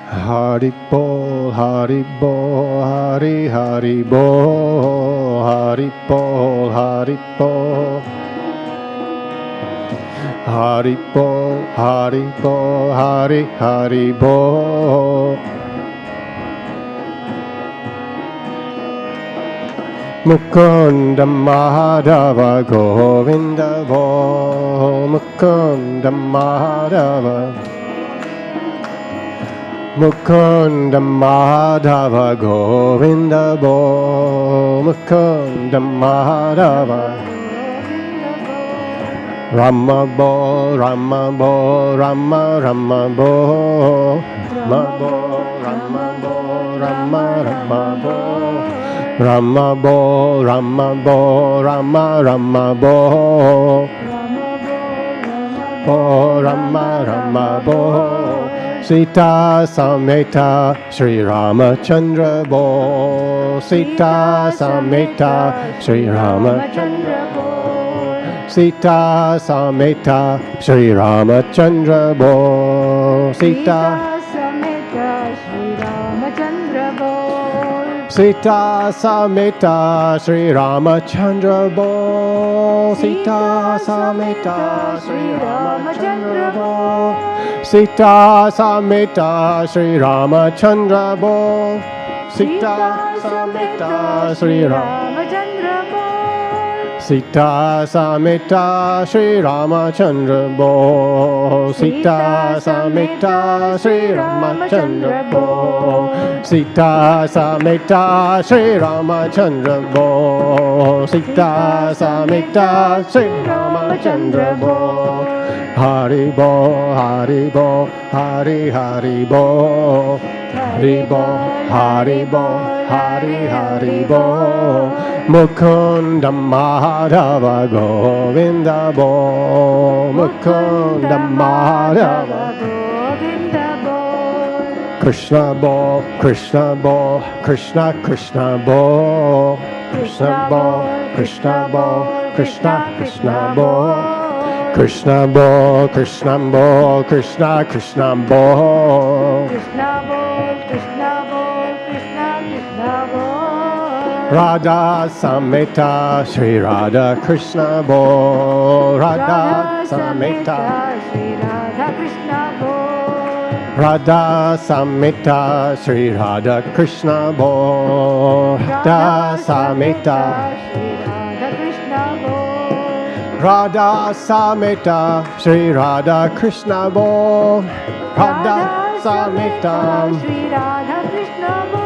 Hari Bol, Hari Bol, Hari Hari Bol, Hari Bol, Hari Bol. Hari Bol, Hari Bol, Hari Hari Bol. Mukunda Madhava Govinda Bol, Mukunda Madhava. Mukunda Madhava Govinda Bol, Mukunda Madhava. Rama Bol, Rama Bol, Rama Rama Bol, Rama Bol, Rama Bol, Rama Rama Bol, Rama Bol, Rama Bol, Rama Rama Bol, Rama Rama Bol. Sita Sameta Sri Ramachandra Bol, Sita Sameta Sri Ramachandra Bol, Sita Sameta Sri Ramachandra Bol, Sita Sameta Sri Ramachandra Bol, Sita Sameta Sri Ramachandra Bol, Sita Sameta Sri Ramachandra Bol. Sita Sameta Sri Ramachandra Bol, Sita Sameta Sri Ramachandra Bol, Sita Sameta Sri Ramachandra Bol, Sita Sameta Sri Ramachandra Bol, Sita Sameta Sri Ramachandra Bol, Sita Sameta Sri Ramachandra Bol. Hari Bol, Hari Bol, Hari Hari Bol, Hari Bol, Hari Bol, Hari Hari Bol. Mukunda Madhava Govinda Bol, Mukunda Madhava Govinda Bol. Krishna Bol, Krishna Bol, Krishna Krishna Bol, Krishna Bol, Krishna Bol, Krishna Krishna Bol. Krishna Bol, Krishna Bol, Krishna Krishna Bol, Krishna Bol, Krishna Bol, Krishna Krishna Bol. Radha Sameta Sri Radha Krishna Bol, Radha Sameta Sri Radha Krishna Bol, Radha Sameta Sri Radha Krishna Bol, Radha Sameta Sri Radha Krishna Bol. Radha Sameta Sri Radha Krishna Bol, Radha Sameta Sri Radha Krishna Bol,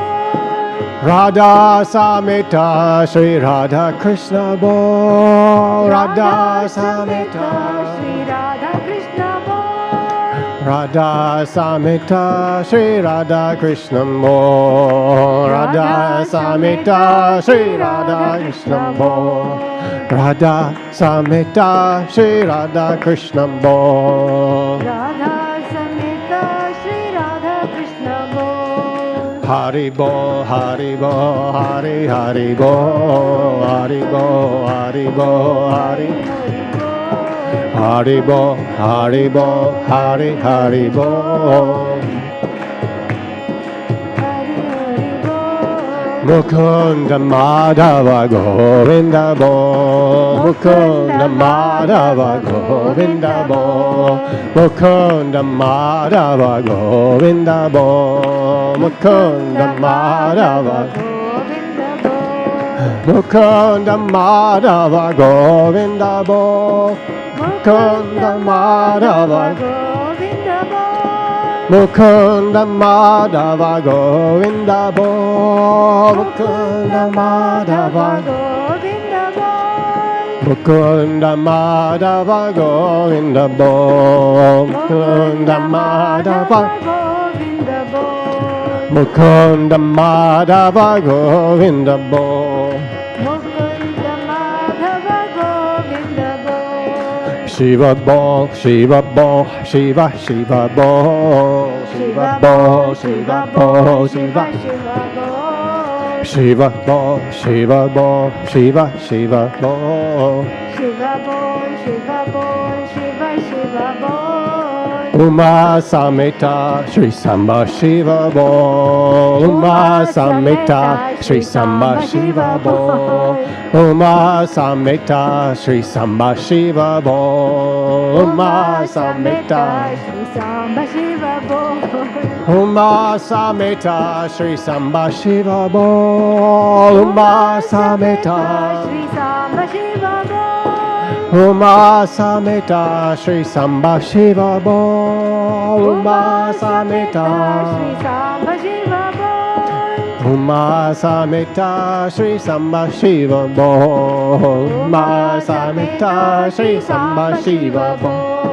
Radha Sameta Sri Radha Krishna Bol, Radha Sameta Sri Radha Krishna Bol, Radha Sameta Sri Radha Krishna Bol, Radha Sameta Sri Radha Krishna Bol. Radha Sameta Sri Radha Krishna Bol, Radha Sameta Sri Radha Krishna Bol. Hari Bol, Hari Bol, Hari Hari Bol, Hari Bol, Hari Bol, Hari Hari Bol, Hari Bol, Hari Hari Bol. Mukunda Madhava Govinda Bol, Mukunda Madhava Govinda Bol, Mukunda Madhava Govinda Bol, Mukunda Madhava Govinda Bol, Mukunda Madhava Govinda Bol, Mukunda Madhava Govinda Bol, Mukunda Madhava Govinda Bol, Mukunda Madhava Govinda Bol, Mukunda Madhava Govinda Bol, Mukunda Madhava Govinda Bol, Mukunda Madhava Govinda Bol, Mukunda Madhava Govinda Bol. Shiva Bol, Shiva Bol, Shiva Shiva Bol, Shiva Bol, Shiva Bol, Shiva Shiva Bol, Shiva Bol, Shiva Bol, Shiva Shiva Bol, Shiva Bol, Shiva Bol, Shiva Shiva Bol. Uma Samhita Shri Samba Shiva Bol. Uma Samhita Shri Samba Shiva Bol. Uma Samhita Shri Samba Shiva Bol. Uma Samhita Shri Samba Shiva Bol. Uma Samhita Shri Samba Shiva Bol. Uma Samhita Shri Samba Shiva Bol. Uma Samhita Shri Samba Shiva Bol. Uma Samhita Shri Samba Shiva Bol. Uma Samhita Shri Samba Shiva Bol. Uma Samhita Shri Samba Shiva Bol.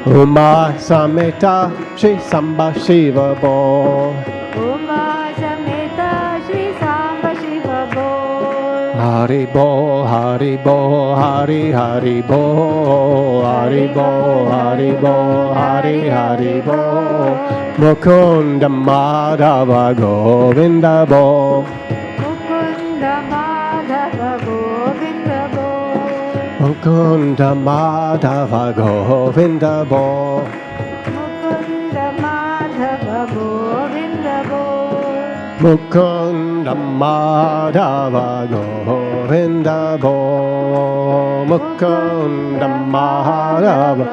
Uma Samhita Shri Samba Shiva Bol. Uma Samhita Shri Samba Shiva Bol. Hari Bol, Hari Bol, Hari Hari Bol, Hari Bol, Hari Bol, Hari Hari Bol. Mukunda Madhava Govinda Bol. Mukunda Madhava Govinda Bol. Mukunda Madhava Govinda Bol. Mukunda Madhava Govinda Bol. Mukunda Madhava Govinda Bol. Mukunda Madhava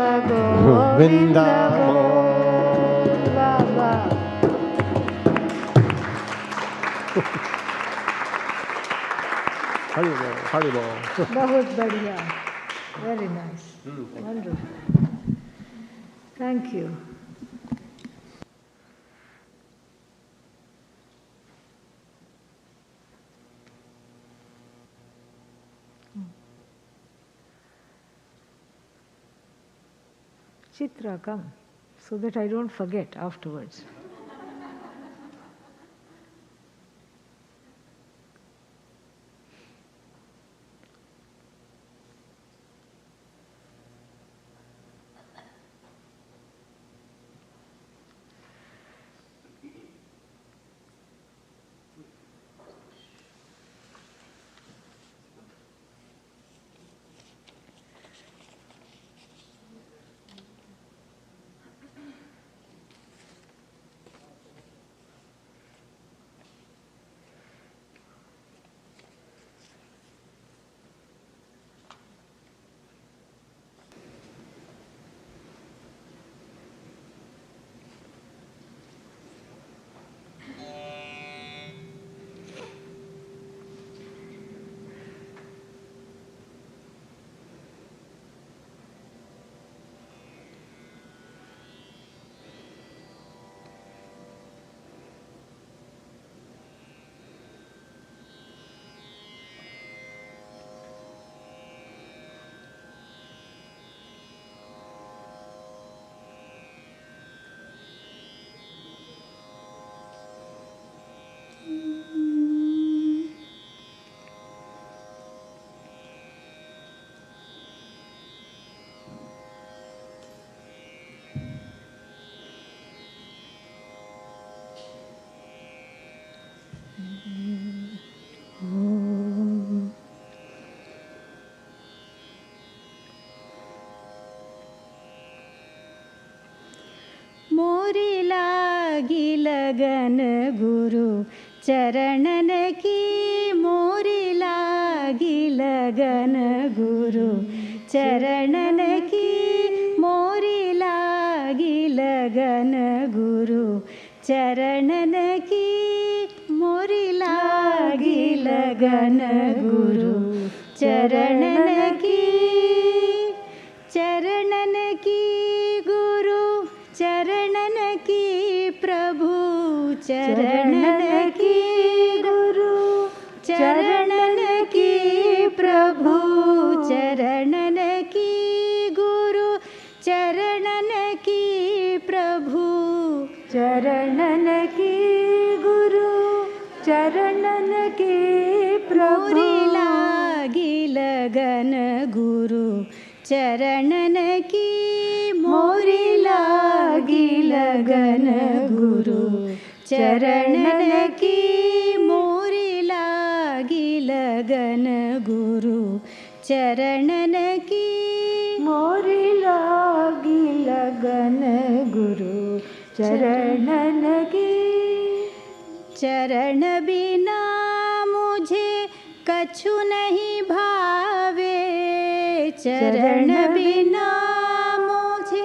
Govinda Bol. Haribol. बहुत बढ़िया. Very nice. Wonderful. Thank you. Chitra, come, so that I don't forget afterwards. मोरी लागी लगन गुरु चरणन की, मोरी लागी लगन गुरु चरणन की, मोरी लागी लगन गुरु चरणन की, मोरी लागी लगन गुरु चरणन की, चरणन की गुरु चरणन की प्रभु चरणन की गुरु चरणन की प्रभु चरणन की गुरु चरणन की प्रभु चरणन की गुरु चरणन की प्रभु. मोरी लागी लगन गुरु चरणन की, मोरी लागी लगन गुरु चरणन की, मोरी लागी लगन गुरु चरणन की, मोरी लागी लगन गुरु चरणन की। चरण बिना मुझे कछु नहीं भावे, चरण बिना मुझे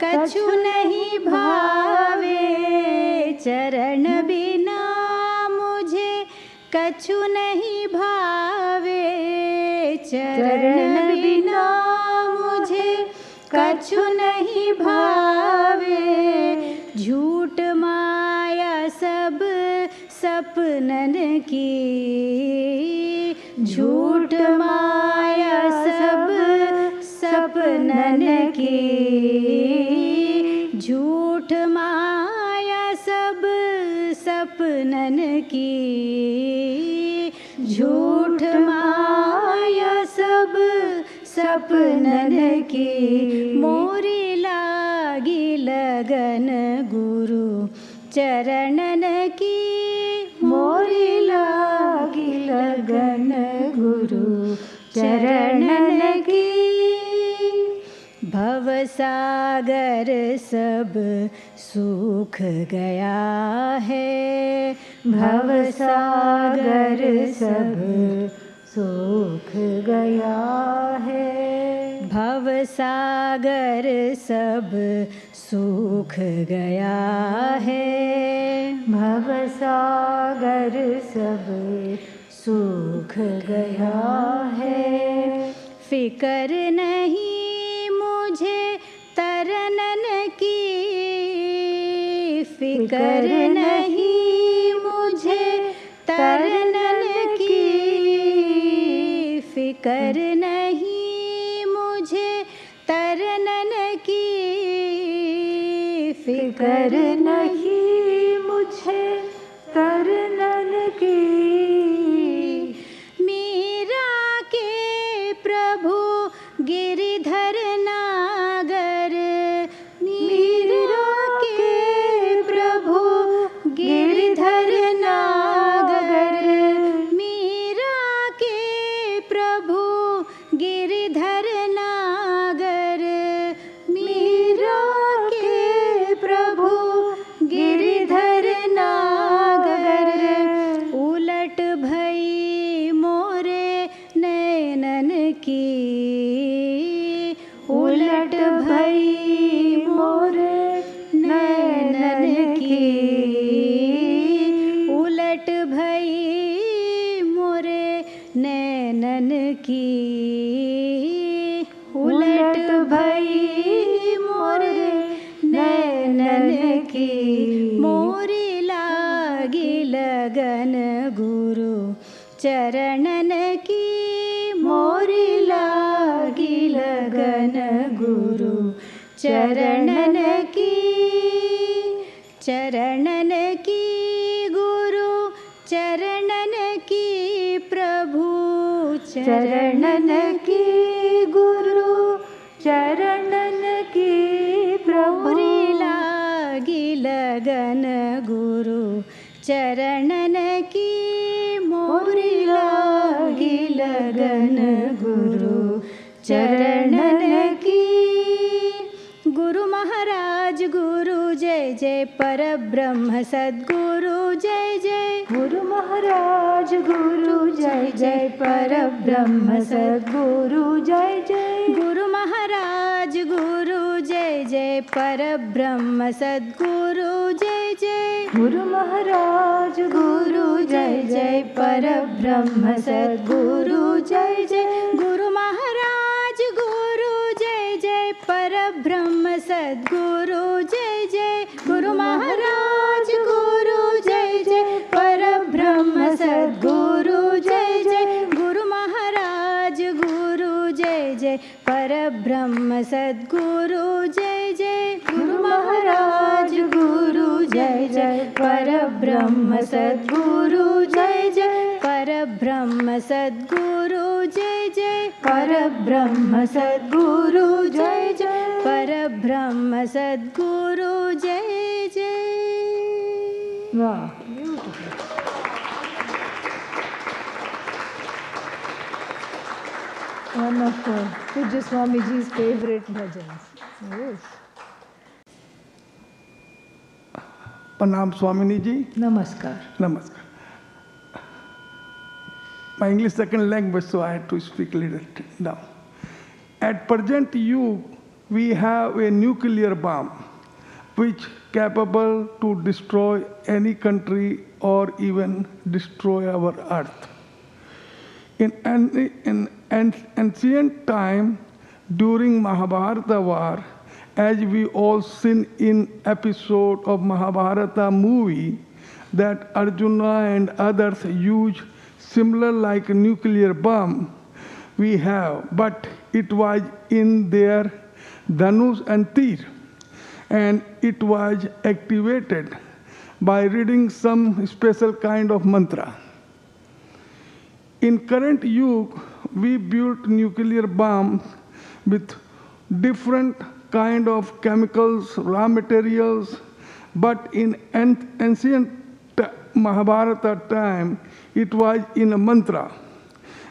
कछु नहीं भावे, चरण बिना मुझे कछु नहीं भावे, चरण बिना मुझे कछु नहीं भावे। झूठ माया सब सपनन की, झूठ माया सब सपनन की, झूठ माया सब सपनन की, झूठ माया सब सपनन की। मोरी लागी लगन गुरु चरणन की, मोरी लागी लगन गुरु चरणन की। भवसागर सब सूख गया है, भवसागर सब सूख गया है, भवसागर सब सूख गया है, भवसागर सब सूख गया है। फिकर नहीं मुझे तरनन की, फिकर नहीं मुझे तरनन की, फिकर नहीं मुझे तरनन की, फिकर नहीं मुझे तरनन की। मीरा के प्रभु गिरिधर नागर, मीरा के प्रभु गिरिधर नागर, मीरा के प्रभु गिरिधर नागर, मीरा के प्रभु गिरिधर नागर। उलट भई मोरे नैनन की, उलट भई मोरे नैनन की, उलट भई मोरे नैनन की, उलट भई मोरे नैनन की। मोरी लागी लगन गुरु चरणन की, मोरी लागी लगन गुरु चरणन की, चरणन की गुरु चरणन की प्रभु चरणन की गुरु चरणन की प्रभु। मोरी लागी लगन गुरु चरणन की, मोरी लागी लगन गुरु चरणन की। गुरु महाराज गुरु जय जय, परब्रह्म सद्गुरु जय जय, गुरु महाराज गुरु जय जय, परब्रह्म सद्गुरु जय जय, गुरु महाराज गुरु जय जय, परब्रह्म सद्गुरु जय जय, गुरु महाराज गुरु जय जय, परब्रह्म सद्गुरु जय जय, गुरु महाराज गुरु जय जय, परब्रह्म सद्गुरु जय जय, गुरु महाराज गुरु जय जय, परब्रह्म सद्गुरु जय जय, गुरु महाराज गुरु जय जय, परब्रह्म सद्गुरु जय जय, गुरु महाराज गुरु जय जय, परब्रह्म सद्गुरु जय जय, परब्रह्म सद्गुरु जय जय, परब्रह्म सद्गुरु जय जय, परब्रह्म सद्गुरु जय जय। वाह, beautiful. One of Pujya Swamiji's favorite bhajans. Yes. Pranam Swamini ji. Namaskar. Namaskar. My English second language, so I had to speak a little now. At present youth, we have a nuclear bomb which capable to destroy any country or even destroy our earth. In ancient time, during Mahabharata war, as we all seen in episode of Mahabharata movie, that Arjuna and others use similar like nuclear bomb we have, but it was in their Dhanush and Tir, and it was activated by reading some special kind of mantra. In current yuga, we built nuclear bombs with different kind of chemicals, raw materials, but in ancient Mahabharata time, it was in a mantra,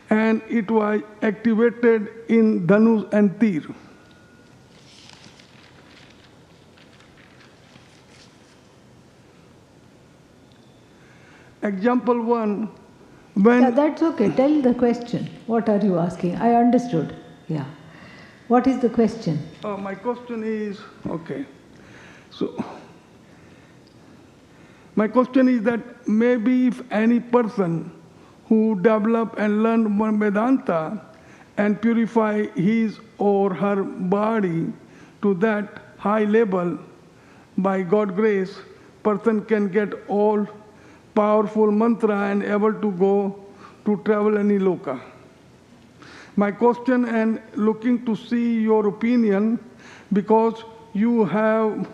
and it was activated in Dhanush and Tir. Example 1, when... Yeah, that's okay. Tell the question. What are you asking? I understood. Yeah. What is the question? My question is, okay. So, my question is that maybe if any person who develop and learn Vedanta and purify his or her body to that high level, by God's grace, person can get all powerful mantra and able to go to travel any loka. My question and looking to see your opinion, because you have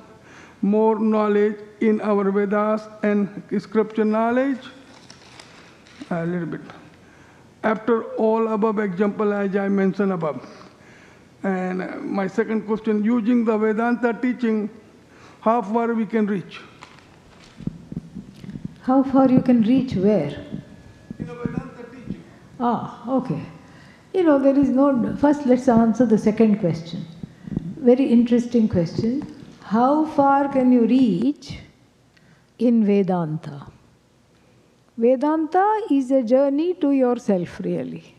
more knowledge in our Vedas and scripture knowledge, a little bit. After all above example as I mentioned above. And my second question, using the Vedanta teaching, how far we can reach? How far you can reach where? In the Vedanta teaching. Ah, okay. You know, there is no... First, let's answer the second question. Very interesting question. How far can you reach in Vedanta? Vedanta is a journey to yourself, really.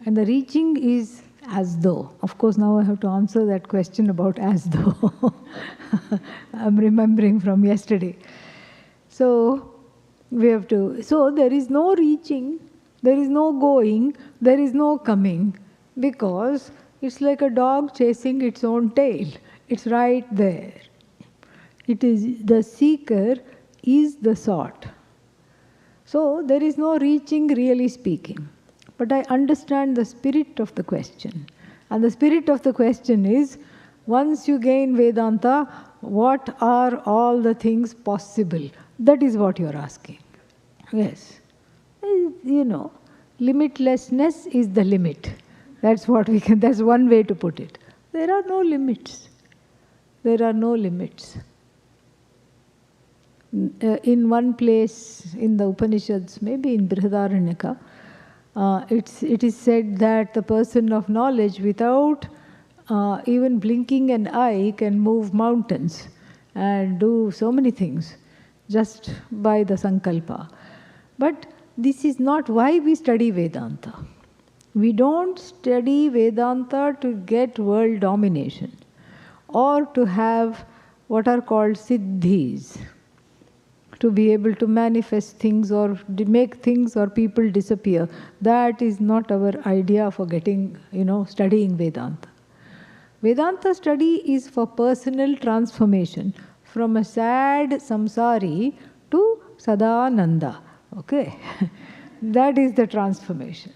And the reaching is as though. Of course, now I have to answer that question about as though. I'm remembering from yesterday. So, we have to... So, there is no reaching, there is no going, there is no coming, because it's like a dog chasing its own tail. It's right there. It is the seeker is the sought. So there is no reaching, really speaking. But I understand the spirit of the question. And the spirit of the question is, once you gain Vedanta, what are all the things possible? That is what you are asking. Yes. You know, limitlessness is the limit. That's what we can, that's one way to put it. There are no limits. There are no limits. In one place in the Upanishads, maybe in Brihadaranyaka, it is said that the person of knowledge without even blinking an eye can move mountains and do so many things just by the sankalpa. But this is not why we study Vedanta. We don't study Vedanta to get world domination or to have what are called siddhis, to be able to manifest things or make things or people disappear. That is not our idea for getting, studying Vedanta. Vedanta study is for personal transformation from a sad samsari to sadananda. Okay? That is the transformation.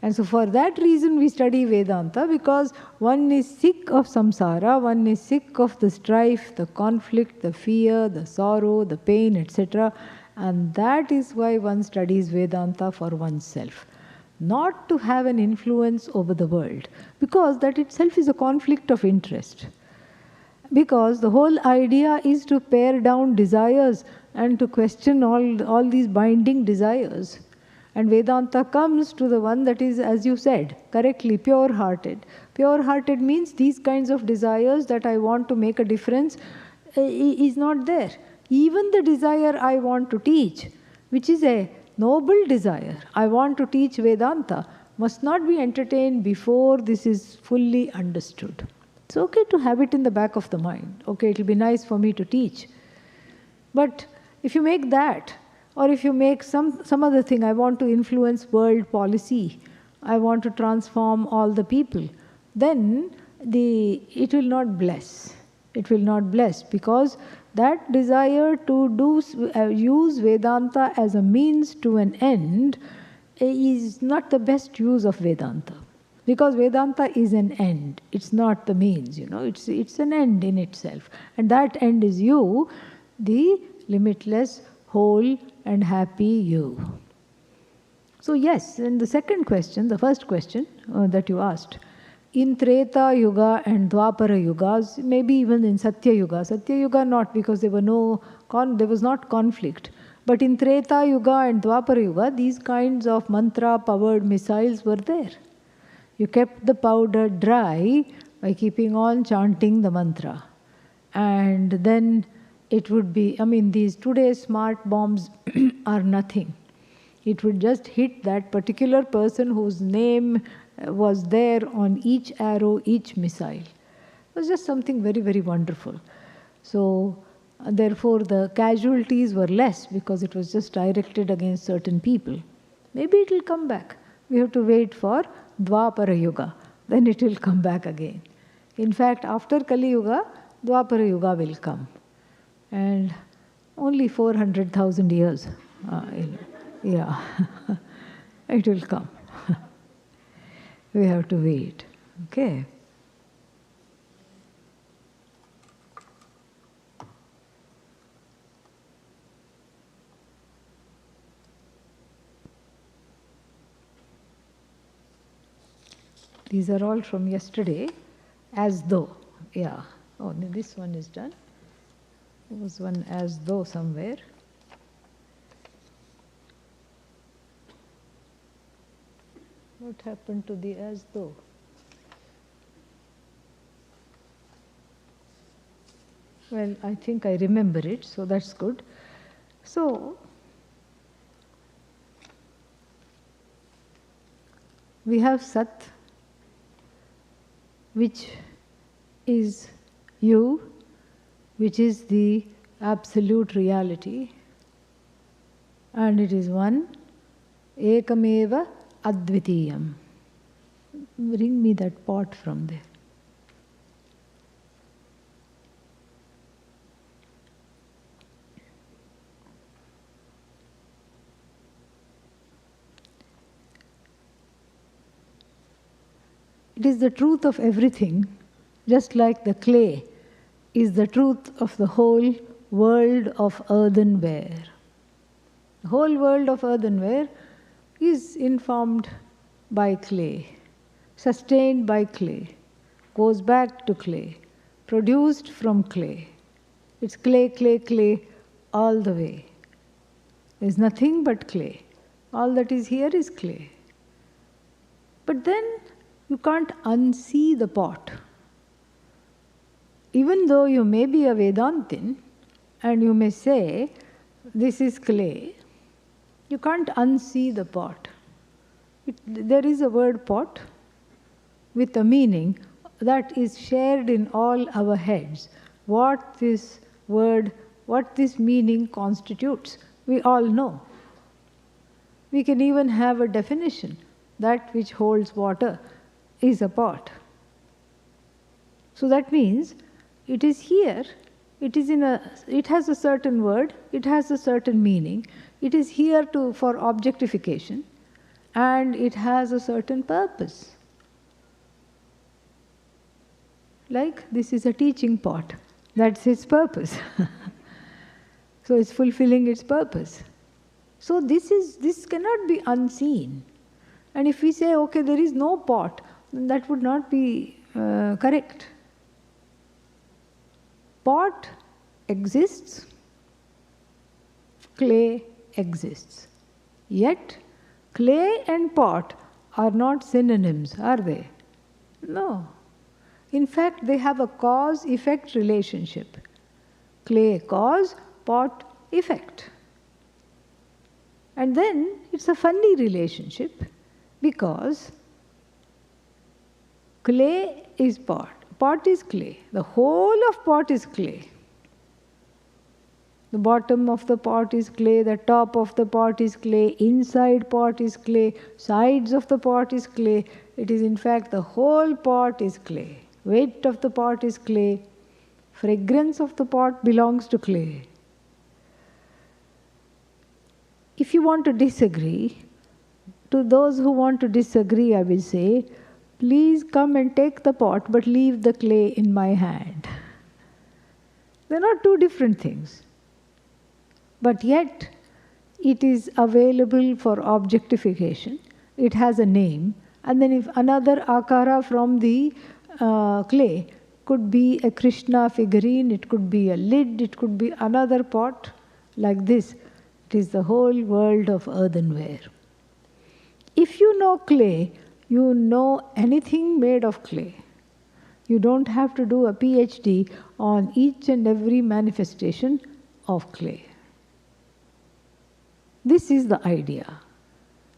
And so for that reason we study Vedanta, because one is sick of samsara, one is sick of the strife, the conflict, the fear, the sorrow, the pain, etc. And that is why one studies Vedanta for oneself. Not to have an influence over the world, because that itself is a conflict of interest. Because the whole idea is to pare down desires and to question all these binding desires. And Vedanta comes to the one that is, as you said, correctly, pure-hearted. Pure-hearted means these kinds of desires that I want to make a difference is not there. Even the desire I want to teach, which is a noble desire, I want to teach Vedanta, must not be entertained before this is fully understood. It's okay to have it in the back of the mind. Okay, it will be nice for me to teach. But if you make that, or if you make some other thing, I want to influence world policy, I want to transform all the people, then it will not bless. It will not bless, because that desire to use Vedanta as a means to an end is not the best use of Vedanta. Because Vedanta is an end. It's not the means, It's an end in itself. And that end is you, the limitless, whole and happy you. So yes, and the second question, the first question that you asked, in Treta Yuga and Dwapara Yugas, maybe even in Satya Yuga not, because there was not conflict. But in Treta Yuga and Dwapara Yuga, these kinds of mantra-powered missiles were there. You kept the powder dry by keeping on chanting the mantra. And then it would be, these today's smart bombs are nothing. It would just hit that particular person whose name was there on each arrow, each missile. It was just something very, very wonderful. So, therefore, the casualties were less because it was just directed against certain people. Maybe it will come back. We have to wait for Dwapara Yuga. Then it will come back again. In fact, after Kali Yuga, Dwapara Yuga will come. And only 400,000 years. Yeah, it will come. We have to wait. Okay. These are all from yesterday, as though. Yeah. Oh, this one is done. There was one as though somewhere. What happened to the as though? Well, I think I remember it, so that's good. So, we have Sat, which is you, which is the absolute reality, and it is one, Ekameva Advitiyam. Bring me that pot from there. It is the truth of everything, just like the clay is the truth of the whole world of earthenware. The whole world of earthenware is informed by clay, sustained by clay, goes back to clay, produced from clay. It's clay, clay, clay all the way. There's nothing but clay. All that is here is clay. But then you can't unsee the pot. Even though you may be a Vedantin and you may say, this is clay, you can't unsee the pot. There is a word pot with a meaning that is shared in all our heads. What this word, what this meaning constitutes, we all know. We can even have a definition. That which holds water is a pot. So that means it is here, it has a certain word, it has a certain meaning, it is here for objectification, and it has a certain purpose. Like this is a teaching pot, that's its purpose. So it's fulfilling its purpose. So this cannot be unseen. And if we say, okay, there is no pot, then that would not be correct. Pot exists, clay exists. Yet, clay and pot are not synonyms, are they? No. In fact, they have a cause-effect relationship. clay cause, pot effect. And then it's a funny relationship because clay is pot, pot is clay, the whole of pot is clay. The bottom of the pot is clay, the top of the pot is clay, inside pot is clay, sides of the pot is clay. It is in fact the whole pot is clay. Weight of the pot is clay. Fragrance of the pot belongs to clay. If you want to disagree, to those who want to disagree, I will say, please come and take the pot but leave the clay in my hand. They're not two different things. But yet, it is available for objectification. It has a name. And then if another akara from the clay could be a Krishna figurine, it could be a lid, it could be another pot like this. It is the whole world of earthenware. If you know clay, you know anything made of clay. You don't have to do a PhD on each and every manifestation of clay. This is the idea.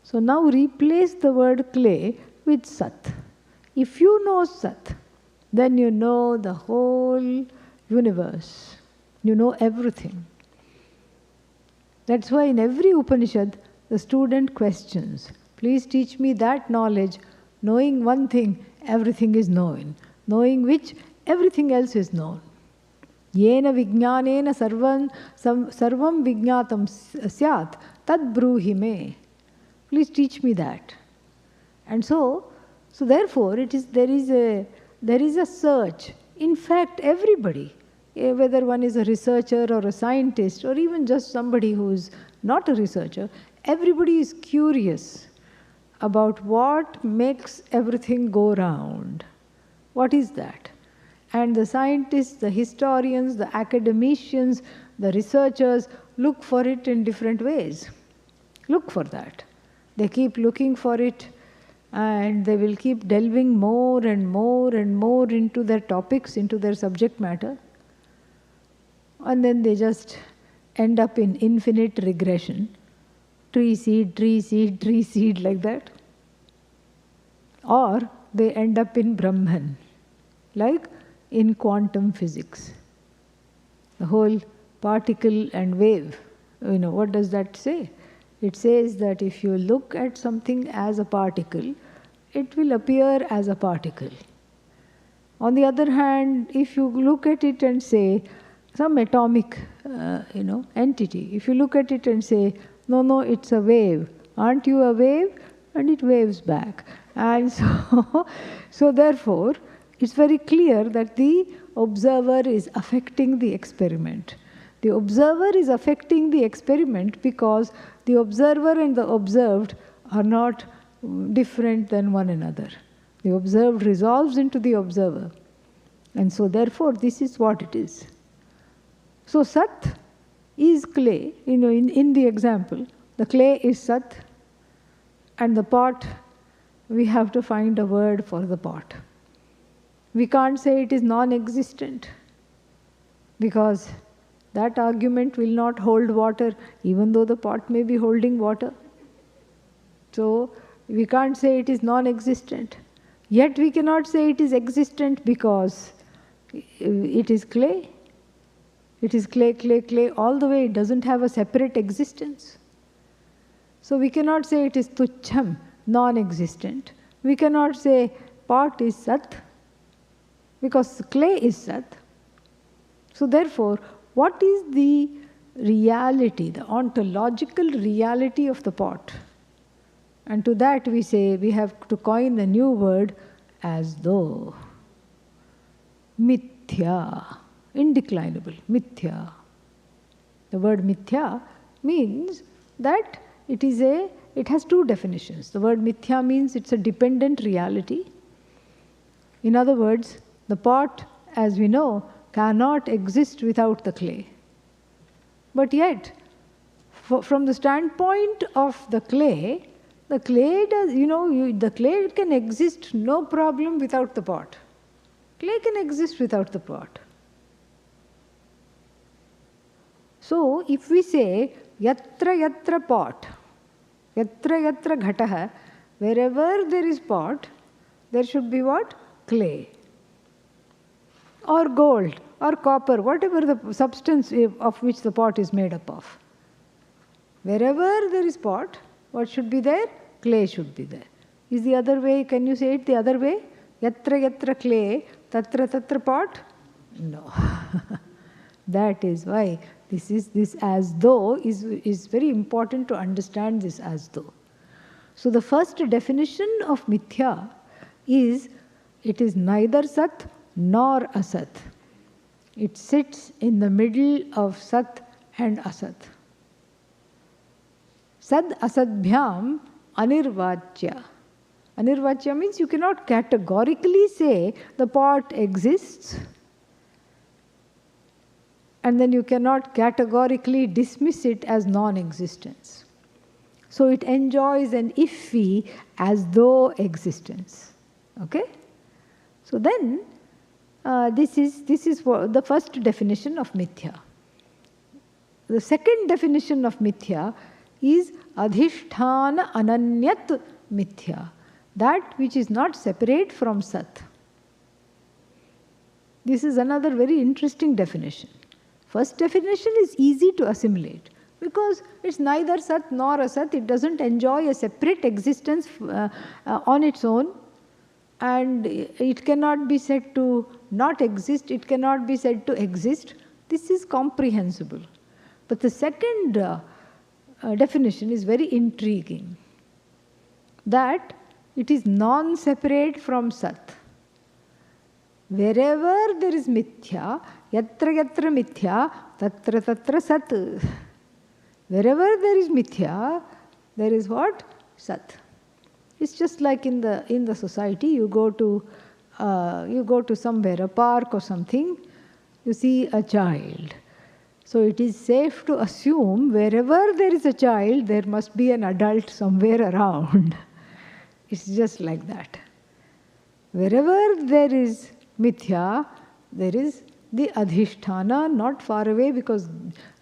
So now replace the word clay with Sat. If you know Sat, then you know the whole universe. You know everything. That's why in every Upanishad, the student questions, please teach me that knowledge. Knowing one thing, everything is known. Knowing which, everything else is known. Yena vijnanena sarvam vijnatam syat tad bruhi me. Please teach me that. And so therefore there is a search. In fact, everybody, whether one is a researcher or a scientist or even just somebody who is not a researcher, everybody is curious about what makes everything go round. What is that? And the scientists, the historians, the academicians, the researchers look for it in different ways. Look for that. They keep looking for it and they will keep delving more and more and more into their topics, into their subject matter. And then they just end up in infinite regression. Tree seed, tree seed, tree seed, like that. Or they end up in Brahman, like in quantum physics. The whole particle and wave, what does that say? It says that if you look at something as a particle, it will appear as a particle. On the other hand, if you look at it and say, some atomic, entity, if you look at it and say, no, it's a wave. Aren't you a wave? And it waves back. And so therefore, it's very clear that the observer is affecting the experiment. The observer is affecting the experiment because the observer and the observed are not different than one another. The observed resolves into the observer. And so therefore, this is what it is. So Sat is clay. In the example, the clay is Sat and the pot, we have to find a word for the pot. We can't say it is non-existent because that argument will not hold water even though the pot may be holding water. So we can't say it is non-existent. Yet we cannot say it is existent because it is clay. It is clay, clay, clay all the way. It doesn't have a separate existence. So we cannot say it is tuchham, non-existent. We cannot say pot is Sat because clay is Sat. So therefore, what is the reality, the ontological reality of the pot? And to that we say we have to coin the new word as though. Mithya, indeclinable, mithya. The word mithya means that it has two definitions. The word mithya means it's a dependent reality. In other words, the pot, as we know, cannot exist without the clay. But yet, from the standpoint of the clay does, the clay can exist no problem without the pot. Clay can exist without the pot. So if we say yatra yatra pot, yatra yatra ghataha, wherever there is pot, there should be what? Clay. Or gold, or copper, whatever the substance of which the pot is made up of. Wherever there is pot, what should be there? Clay should be there. Is the other way, can you say it the other way? Yatra yatra clay, tatra tatra pot? No. That is why this as though is very important to understand this as though. So the first definition of mithya is, it is neither sat nor asat. It sits in the middle of sat and asat. Sad asadbhyam anirvachya. Anirvachya means you cannot categorically say the pot exists, and then you cannot categorically dismiss it as non-existence. So it enjoys an iffy as though existence. Okay? So then this is the first definition of mithya. The second definition of mithya is adhishthana ananyat mithya, that which is not separate from sat. This is another very interesting definition. First definition is easy to assimilate because it's neither sat nor asat. It doesn't enjoy a separate existence on its own, and it cannot be said to not exist, it cannot be said to exist. This is comprehensible. But the second definition is very intriguing, that it is non-separate from sat. Wherever there is mithya, yatra yatra mithya, tatra tatra sat. Wherever there is mithya, there is what? Sat. It's just like in the society, you go to somewhere, a park or something, you see a child. So it is safe to assume wherever there is a child, there must be an adult somewhere around. It's just like that. Wherever there is mithya, there is the adhishthana not far away, because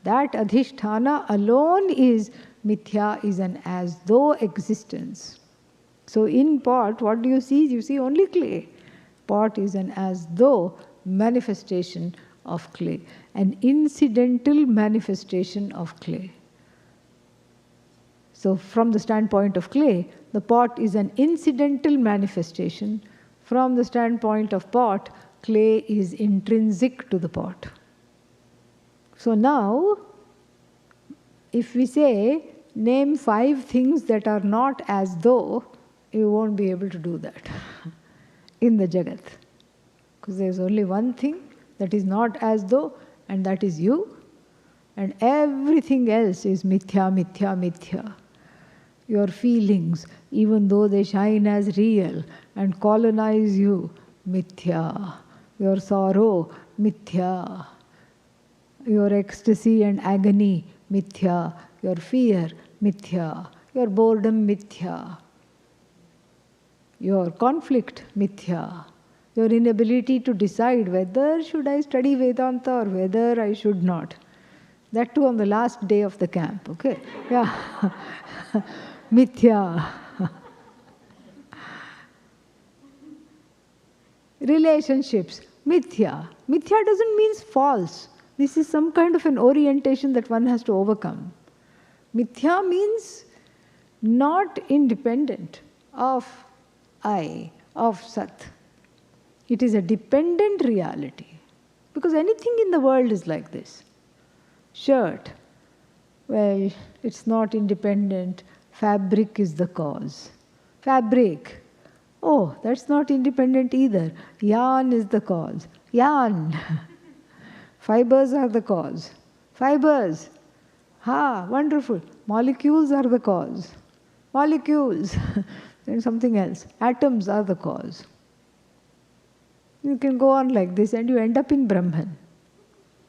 that adhishthana alone is mithya, is an as though existence. So in pot, what do you see? You see only clay. Pot is an as though manifestation of clay, an incidental manifestation of clay. So from the standpoint of clay, the pot is an incidental manifestation. From the standpoint of pot, clay is intrinsic to the pot. So now, if we say, name 5 things that are not as though, you won't be able to do that in the Jagat. Because there's only one thing that is not as though, and that is you. And everything else is mithya, mithya, mithya. Your feelings, even though they shine as real and colonize you, mithya. Your sorrow, mithya. Your ecstasy and agony, mithya. Your fear, mithya. Your boredom, mithya. Your conflict, mithya. Your inability to decide whether should I study Vedanta or whether I should not. That too on the last day of the camp, okay? Yeah. Mithya. Relationships, mithya. Mithya doesn't mean false. This is some kind of an orientation that one has to overcome. Mithya means not independent of I, of Sat. It is a dependent reality. Because anything in the world is like this. Shirt, well, it's not independent. Fabric is the cause. Fabric, oh, that's not independent either. Yarn is the cause. Yarn. Fibers are the cause. Fibers. Wonderful. Molecules are the cause. Molecules. Then something else. Atoms are the cause. You can go on like this and you end up in Brahman.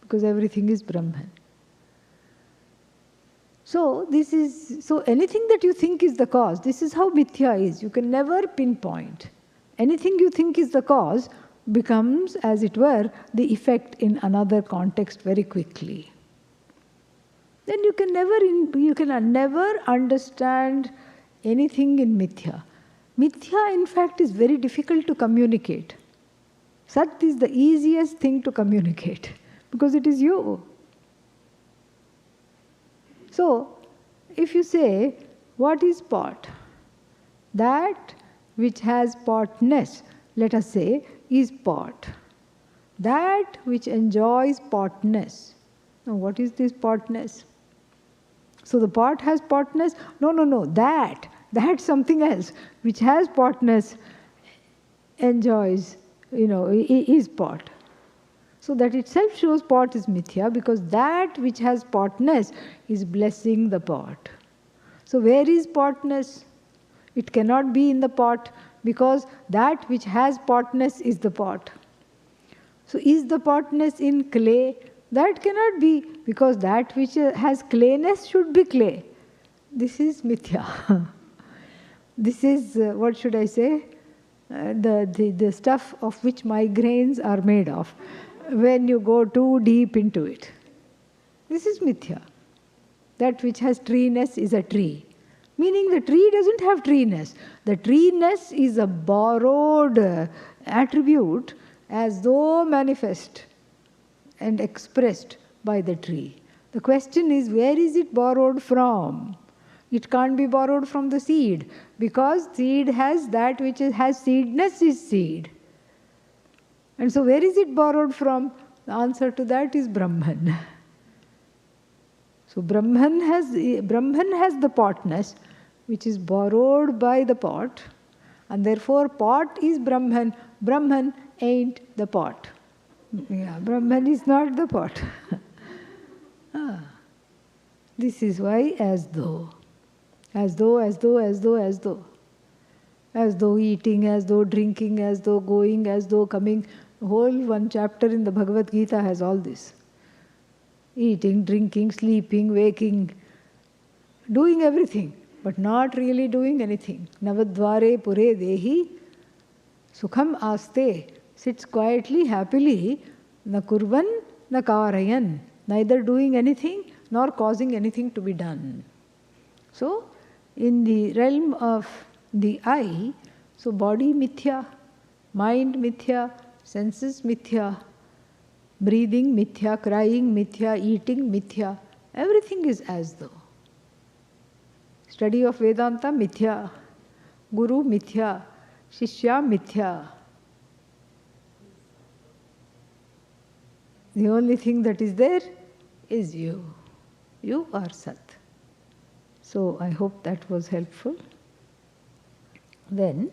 Because everything is Brahman. So anything that you think is the cause, this is how mithya is. You can never pinpoint. Anything you think is the cause becomes, as it were, the effect in another context very quickly. then you can never understand anything in mithya. Mithya, in fact, is very difficult to communicate. Sat is the easiest thing to communicate because it is you. So, if you say, what is pot? That which has potness, let us say, is pot. That which enjoys potness. Now, what is this potness? So the pot has potness? No. That's something else. Which has potness, enjoys, is pot. So that itself shows pot is mithya, because that which has potness is blessing the pot. So where is potness? It cannot be in the pot, because that which has potness is the pot. So is the potness in clay? That cannot be, because that which has clayness should be clay. This is mithya. This is, what should I say, the stuff of which migraines are made of, when you go too deep into it. This is mithya. That which has treeness is a tree. Meaning the tree doesn't have treeness. The treeness is a borrowed attribute, as though manifest and expressed by the tree. The question is, where is it borrowed from? It can't be borrowed from the seed, because seed has that which has seedness is seed. And so where is it borrowed from? The answer to that is Brahman. So Brahman has the potness, which is borrowed by the pot, and therefore pot is Brahman. Brahman ain't the pot. Yeah, Brahman is not the pot. This is why as though. As though eating, as though drinking, as though going, as though coming. The whole one chapter in the Bhagavad Gita has all this. Eating, drinking, sleeping, waking, doing everything, but not really doing anything. Navadvare pure dehi sukham aste. Sits quietly, happily, na kurvan, na karayan. Neither doing anything, nor causing anything to be done. So, in the realm of the I, so body mithya, mind mithya, senses mithya, breathing mithya, crying mithya, eating mithya, everything is as though. Study of Vedanta mithya, Guru mithya, Shishya mithya. The only thing that is there is you. You are Sat. So I hope that was helpful. Then,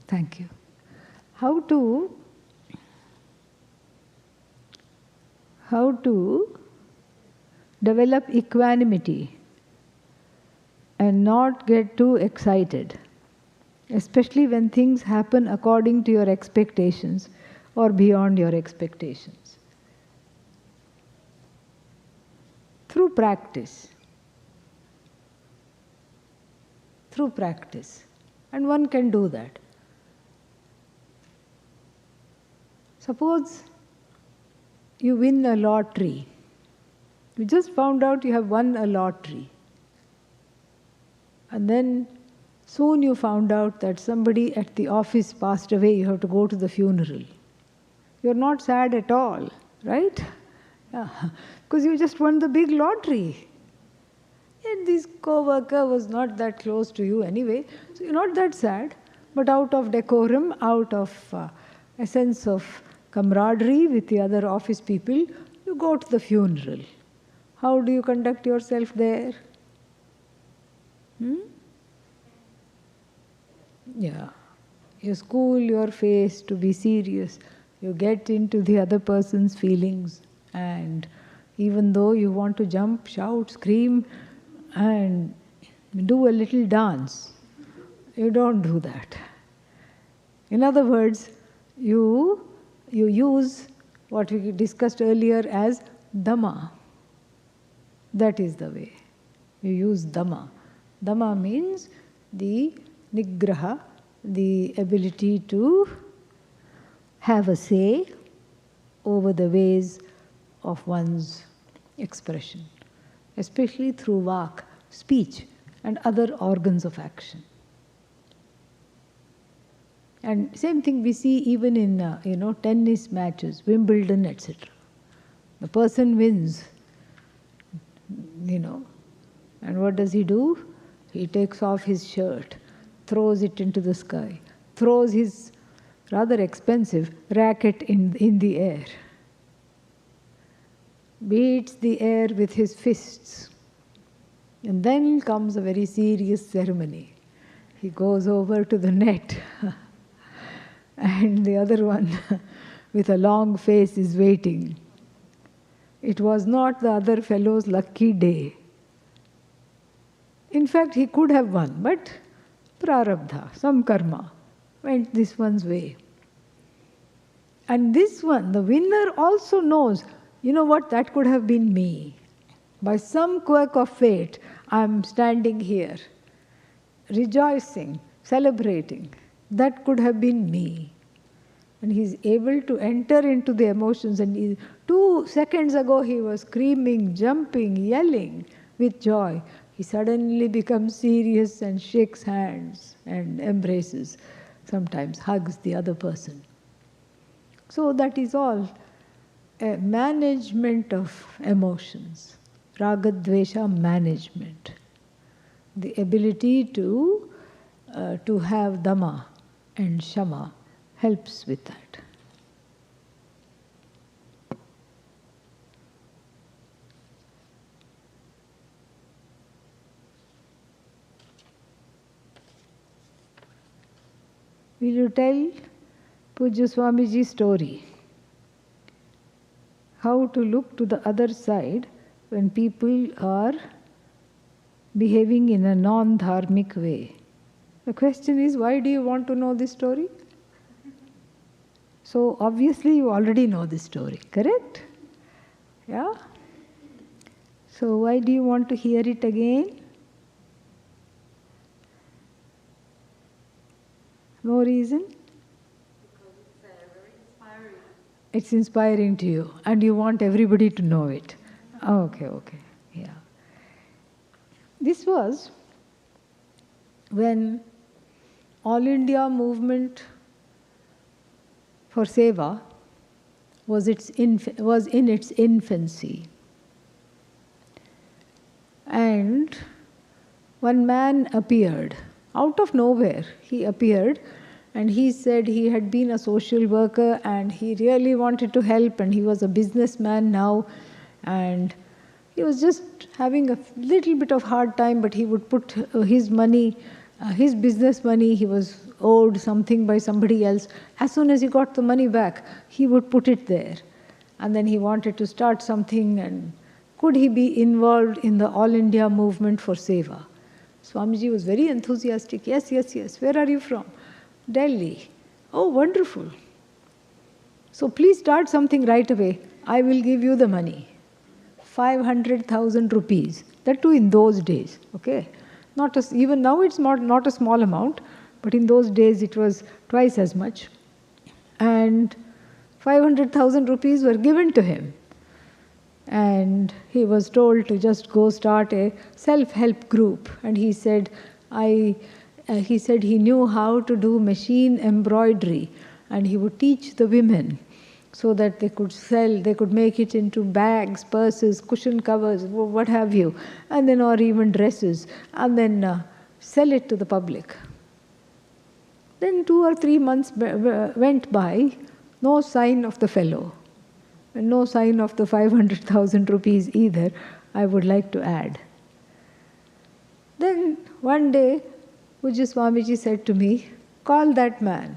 thank you. How to develop equanimity and not get too excited, especially when things happen according to your expectations or beyond your expectations. Through practice. Through practice. And one can do that. Suppose you win a lottery. You just found out you have won a lottery. And then soon you found out that somebody at the office passed away, you have to go to the funeral. You're not sad at all, right? Yeah. Because you just won the big lottery. And this co-worker was not that close to you anyway, so you're not that sad. But out of decorum, out of a sense of camaraderie with the other office people, you go to the funeral. How do you conduct yourself there? Yeah. You school your face to be serious. You get into the other person's feelings, and even though you want to jump, shout, scream, and do a little dance, you don't do that. In other words, you use what we discussed earlier as Dhamma. That is the way. You use Dhamma. Dhamma means the Nigraha, the ability to have a say over the ways of one's expression, especially through vak, speech, and other organs of action. And same thing we see even in tennis matches, Wimbledon, etc. The person wins, and what does he do? He takes off his shirt, throws it into the sky, throws his rather expensive racket in the air, beats the air with his fists, and then comes a very serious ceremony. He goes over to the net and the other one with a long face is waiting. It was not the other fellow's lucky day. In fact, he could have won, but prarabdha, some karma, went this one's way. And this one, the winner also knows, that could have been me. By some quirk of fate, I'm standing here, rejoicing, celebrating. That could have been me. And he's able to enter into the emotions. And 2 seconds ago, he was screaming, jumping, yelling with joy. He suddenly becomes serious and shakes hands and embraces, sometimes hugs the other person. So that is all a management of emotions, raga-dvesha management. The ability to have dhamma and shama helps with that. Will you tell Pujya Swamiji's story? How to look to the other side when people are behaving in a non-dharmic way. The question is, why do you want to know this story? So obviously you already know this story, correct? Yeah? So why do you want to hear it again? No reason? Because it's very inspiring. It's inspiring to you and you want everybody to know it. Okay, yeah. This was when All India movement for Seva was in its infancy. And one man appeared. Out of nowhere, he appeared and he said he had been a social worker and he really wanted to help, and he was a businessman now, and he was just having a little bit of hard time, but he would put his money, his business money, he was owed something by somebody else. As soon as he got the money back, he would put it there. And then he wanted to start something, and could he be involved in the All India movement for Seva? Swamiji was very enthusiastic. Yes. Where are you from? Delhi. Oh, wonderful. So please start something right away. I will give you the money. 500,000 rupees. That too in those days. Okay. Even now it's not a small amount, but in those days it was twice as much. And 500,000 rupees were given to him. And he was told to just go start a self-help group. And he said he knew how to do machine embroidery, and he would teach the women so that they could make it into bags, purses, cushion covers, what have you, and then or even dresses, and then sell it to the public. Then 2 or 3 months went by, no sign of the fellow. And no sign of the 500,000 rupees either, I would like to add. Then one day, Pujya Swamiji said to me, call that man.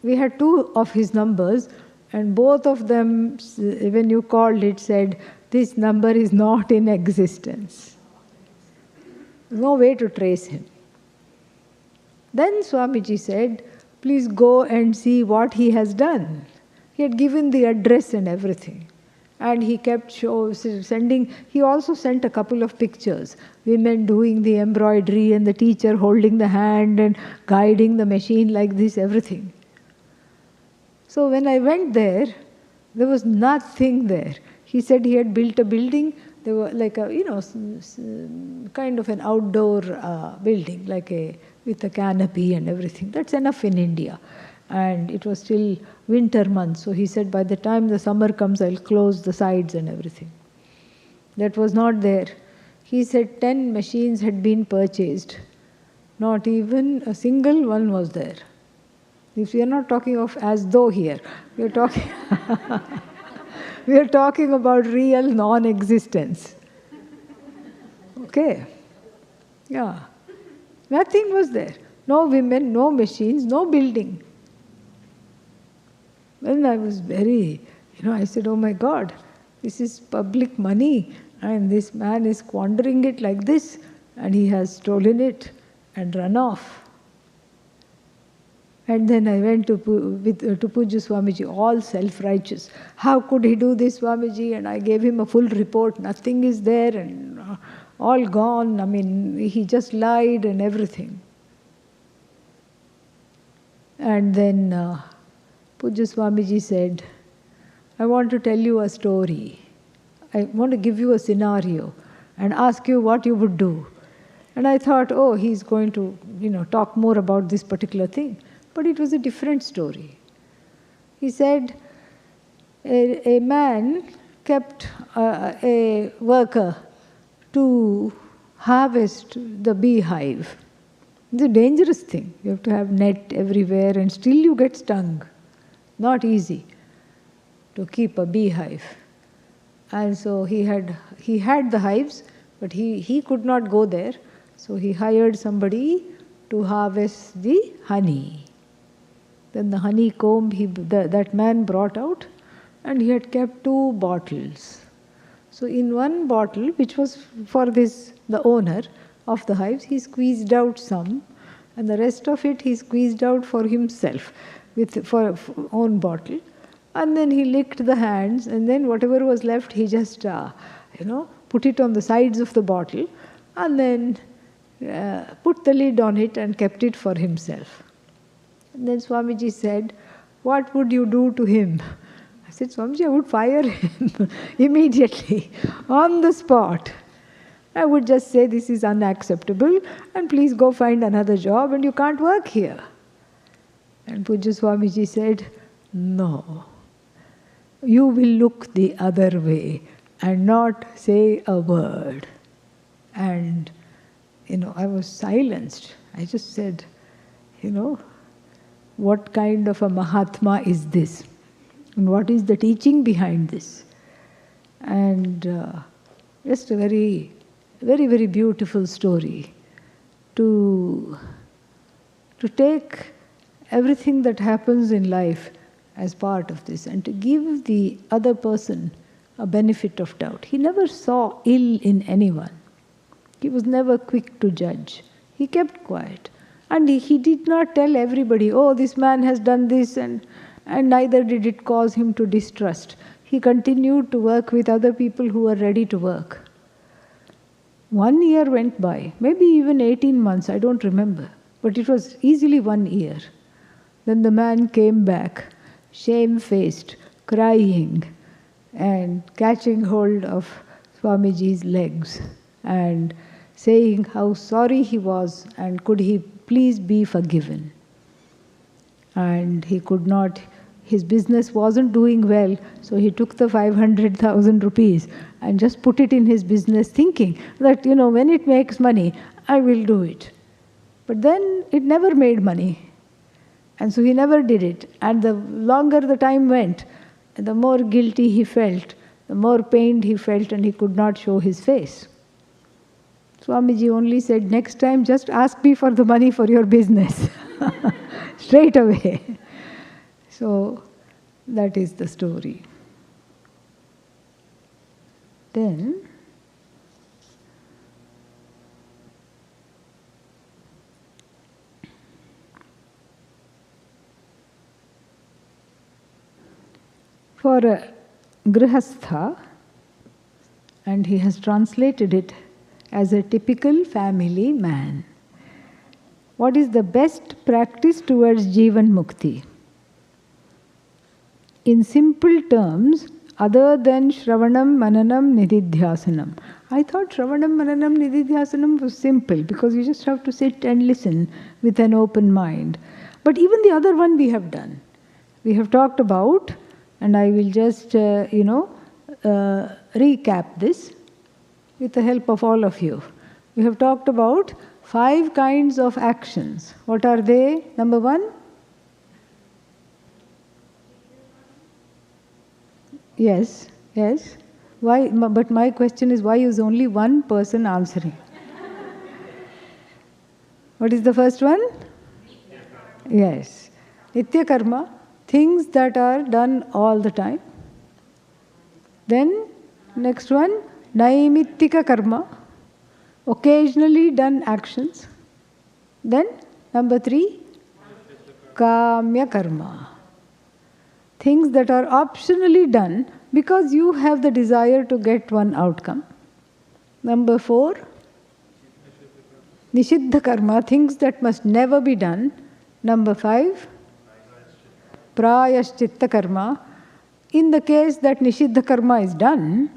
We had 2 of his numbers, and both of them, when you called, it said, this number is not in existence. No way to trace him. Then Swamiji said, please go and see what he has done. He had given the address and everything. And he kept sending, he also sent a couple of pictures, women doing the embroidery and the teacher holding the hand and guiding the machine like this, everything. So when I went there was nothing there. He said he had built a building. There were like a, kind of an outdoor building, with a canopy and everything. That's enough in India. And it was still winter months. So he said, by the time the summer comes, I'll close the sides and everything. That was not there. He said 10 machines had been purchased. Not even a single one was there. If we are not talking of as though here, we are talking we are talking about real non-existence. Okay? Yeah. Nothing was there. No women, no machines, no building. Then I was very, I said, oh my God, this is public money and this man is squandering it like this and he has stolen it and run off. And then I went to Pujya Swamiji, all self-righteous. How could he do this, Swamiji? And I gave him a full report. Nothing is there and all gone. I mean, he just lied and everything. And then Pujya Swamiji said, I want to tell you a story. I want to give you a scenario and ask you what you would do. And I thought, oh, he's going to, talk more about this particular thing. But it was a different story. He said, a man kept a worker to harvest the beehive. It's a dangerous thing. You have to have net everywhere and still you get stung. Not easy to keep a beehive. And so he had the hives, but he could not go there. So he hired somebody to harvest the honey. Then the honeycomb that man brought out, and he had kept 2 bottles. So in one bottle, which was for the owner of the hives, he squeezed out some, and the rest of it he squeezed out for himself for own bottle. And then he licked the hands, and then whatever was left, he just put it on the sides of the bottle, and then put the lid on it and kept it for himself. And then Swamiji said, what would you do to him? I said, Swamiji, I would fire him immediately, on the spot. I would just say, this is unacceptable, and please go find another job, and you can't work here. And Pujya Swamiji said, no, you will look the other way and not say a word. And, I was silenced. I just said, what kind of a Mahatma is this? And what is the teaching behind this? And just a very, very, very beautiful story to take everything that happens in life as part of this and to give the other person a benefit of doubt. He never saw ill in anyone. He was never quick to judge. He kept quiet. And he did not tell everybody, oh, this man has done this, and neither did it cause him to distrust. He continued to work with other people who were ready to work. 1 year went by, maybe even 18 months, I don't remember. But it was easily 1 year. Then the man came back, shamefaced, crying, and catching hold of Swamiji's legs and saying how sorry he was and could he please be forgiven. And he could not, his business wasn't doing well, so he took the 500,000 rupees and just put it in his business thinking that, when it makes money, I will do it. But then it never made money. And so he never did it. And the longer the time went, the more guilty he felt, the more pained he felt, and he could not show his face. Swamiji only said, next time just ask me for the money for your business. Straight away. So that is the story. Then for grihastha, and he has translated it as a typical family man. What is the best practice towards Jivan Mukti? In simple terms, other than Shravanam, Mananam, Nididhyasanam. I thought Shravanam, Mananam, Nididhyasanam was simple because you just have to sit and listen with an open mind. But even the other one we have done. We have talked about, and I will just, recap this with the help of all of you. We have talked about 5 kinds of actions. What are they? Number 1? Yes. Why? But my question is, why is only one person answering? What is the first one? Yes. Nitya karma, things that are done all the time. Then, next one, naimittika karma, occasionally done actions. Then, number 3, kamya karma, things that are optionally done because you have the desire to get one outcome. Number 4, nishiddha karma, things that must never be done. Number 5, prayashchitta karma, in the case that nishiddha karma is done,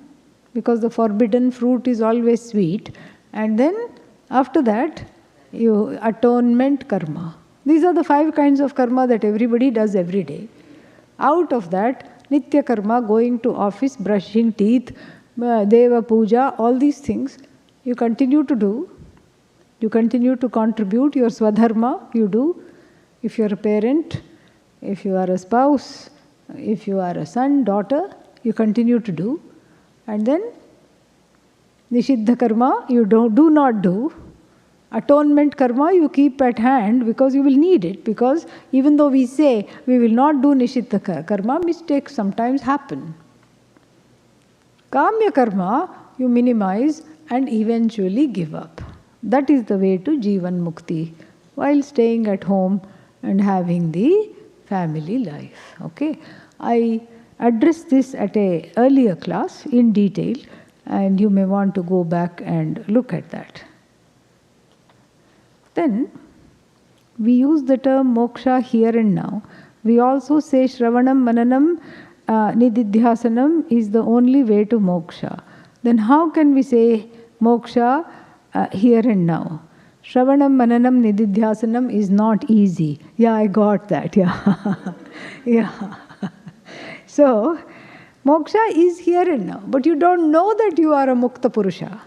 because the forbidden fruit is always sweet, and then after that, atonement karma. These are the 5 kinds of karma that everybody does every day. Out of that, nitya karma, going to office, brushing teeth, deva puja, all these things, you continue to do. You continue to contribute your swadharma, you do. If you are a parent, if you are a spouse, if you are a son, daughter, you continue to do. And then, nishiddha karma, you do not do. Atonement karma, you keep at hand because you will need it. Because even though we say we will not do nishiddha karma, mistakes sometimes happen. Kamya karma, you minimize and eventually give up. That is the way to Jivan Mukti, while staying at home and having the family life. Okay? I addressed this at an earlier class in detail, and you may want to go back and look at that. Then, we use the term moksha here and now. We also say Shravanam, Mananam, Nididhyasanam is the only way to moksha. Then how can we say moksha here and now? Shravanam, Mananam, Nididhyasanam is not easy. Yeah, I got that. Yeah. So, moksha is here and now. But you don't know that you are a mukta purusha.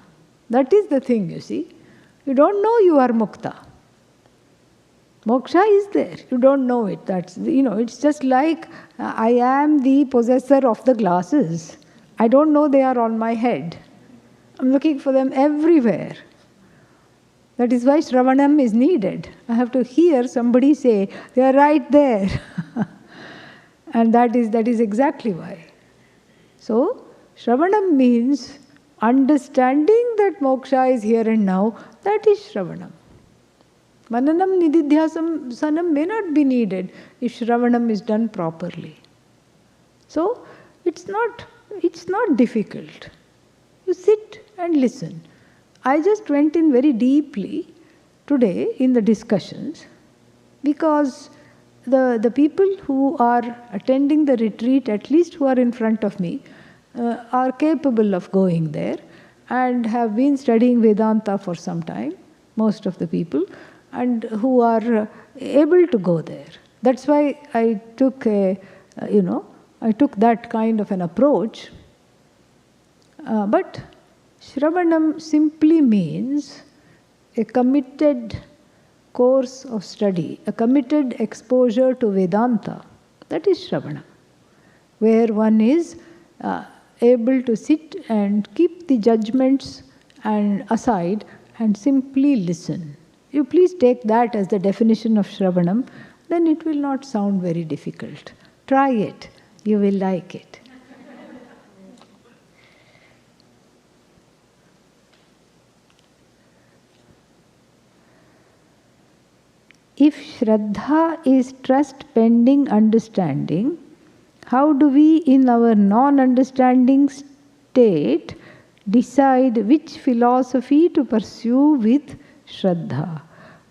That is the thing, you see. You don't know you are mukta. Moksha is there. You don't know it. That's, it's just like I am the possessor of the glasses. I don't know they are on my head. I'm looking for them everywhere. That is why Shravanam is needed. I have to hear somebody say, they are right there. And that is exactly why. So, Shravanam means understanding that moksha is here and now. That is Shravanam. Mananam, Nididhyasanam may not be needed if Shravanam is done properly. So, it's not difficult. You sit and listen. I just went in very deeply today in the discussions because the people who are attending the retreat, at least who are in front of me, are capable of going there and have been studying Vedanta for some time, most of the people, and who are able to go there. That's why I took that kind of an approach. But Shravanam simply means a committed course of study, a committed exposure to Vedanta. That is Shravanam, where one is able to sit and keep the judgments aside and simply listen. You please take that as the definition of Shravanam, then it will not sound very difficult. Try it, you will like it. If Shraddha is trust pending understanding, How do we, in our non-understanding state, decide which philosophy to pursue with Shraddha?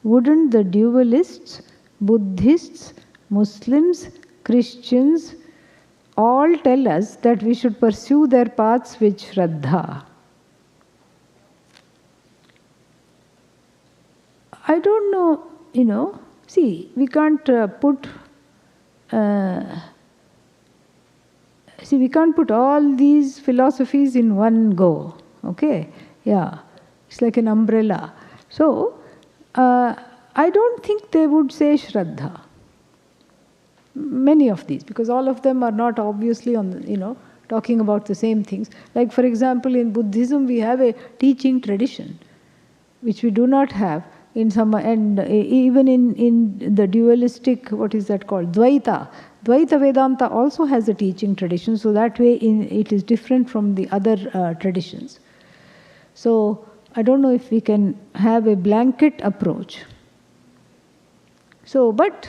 Wouldn't the dualists, Buddhists, Muslims, Christians all tell us that we should pursue their paths with Shraddha? I don't know, see, we can't put all these philosophies in one go, okay? Yeah, it's like an umbrella. So, I don't think they would say Shraddha. Many of these, because all of them are not obviously talking about the same things. Like, for example, in Buddhism, we have a teaching tradition, which we do not have in some, and even in the dualistic, what is that called? Dvaita. Dvaita Vedanta also has a teaching tradition, so that way it is different from the other traditions. So, I don't know if we can have a blanket approach. So, but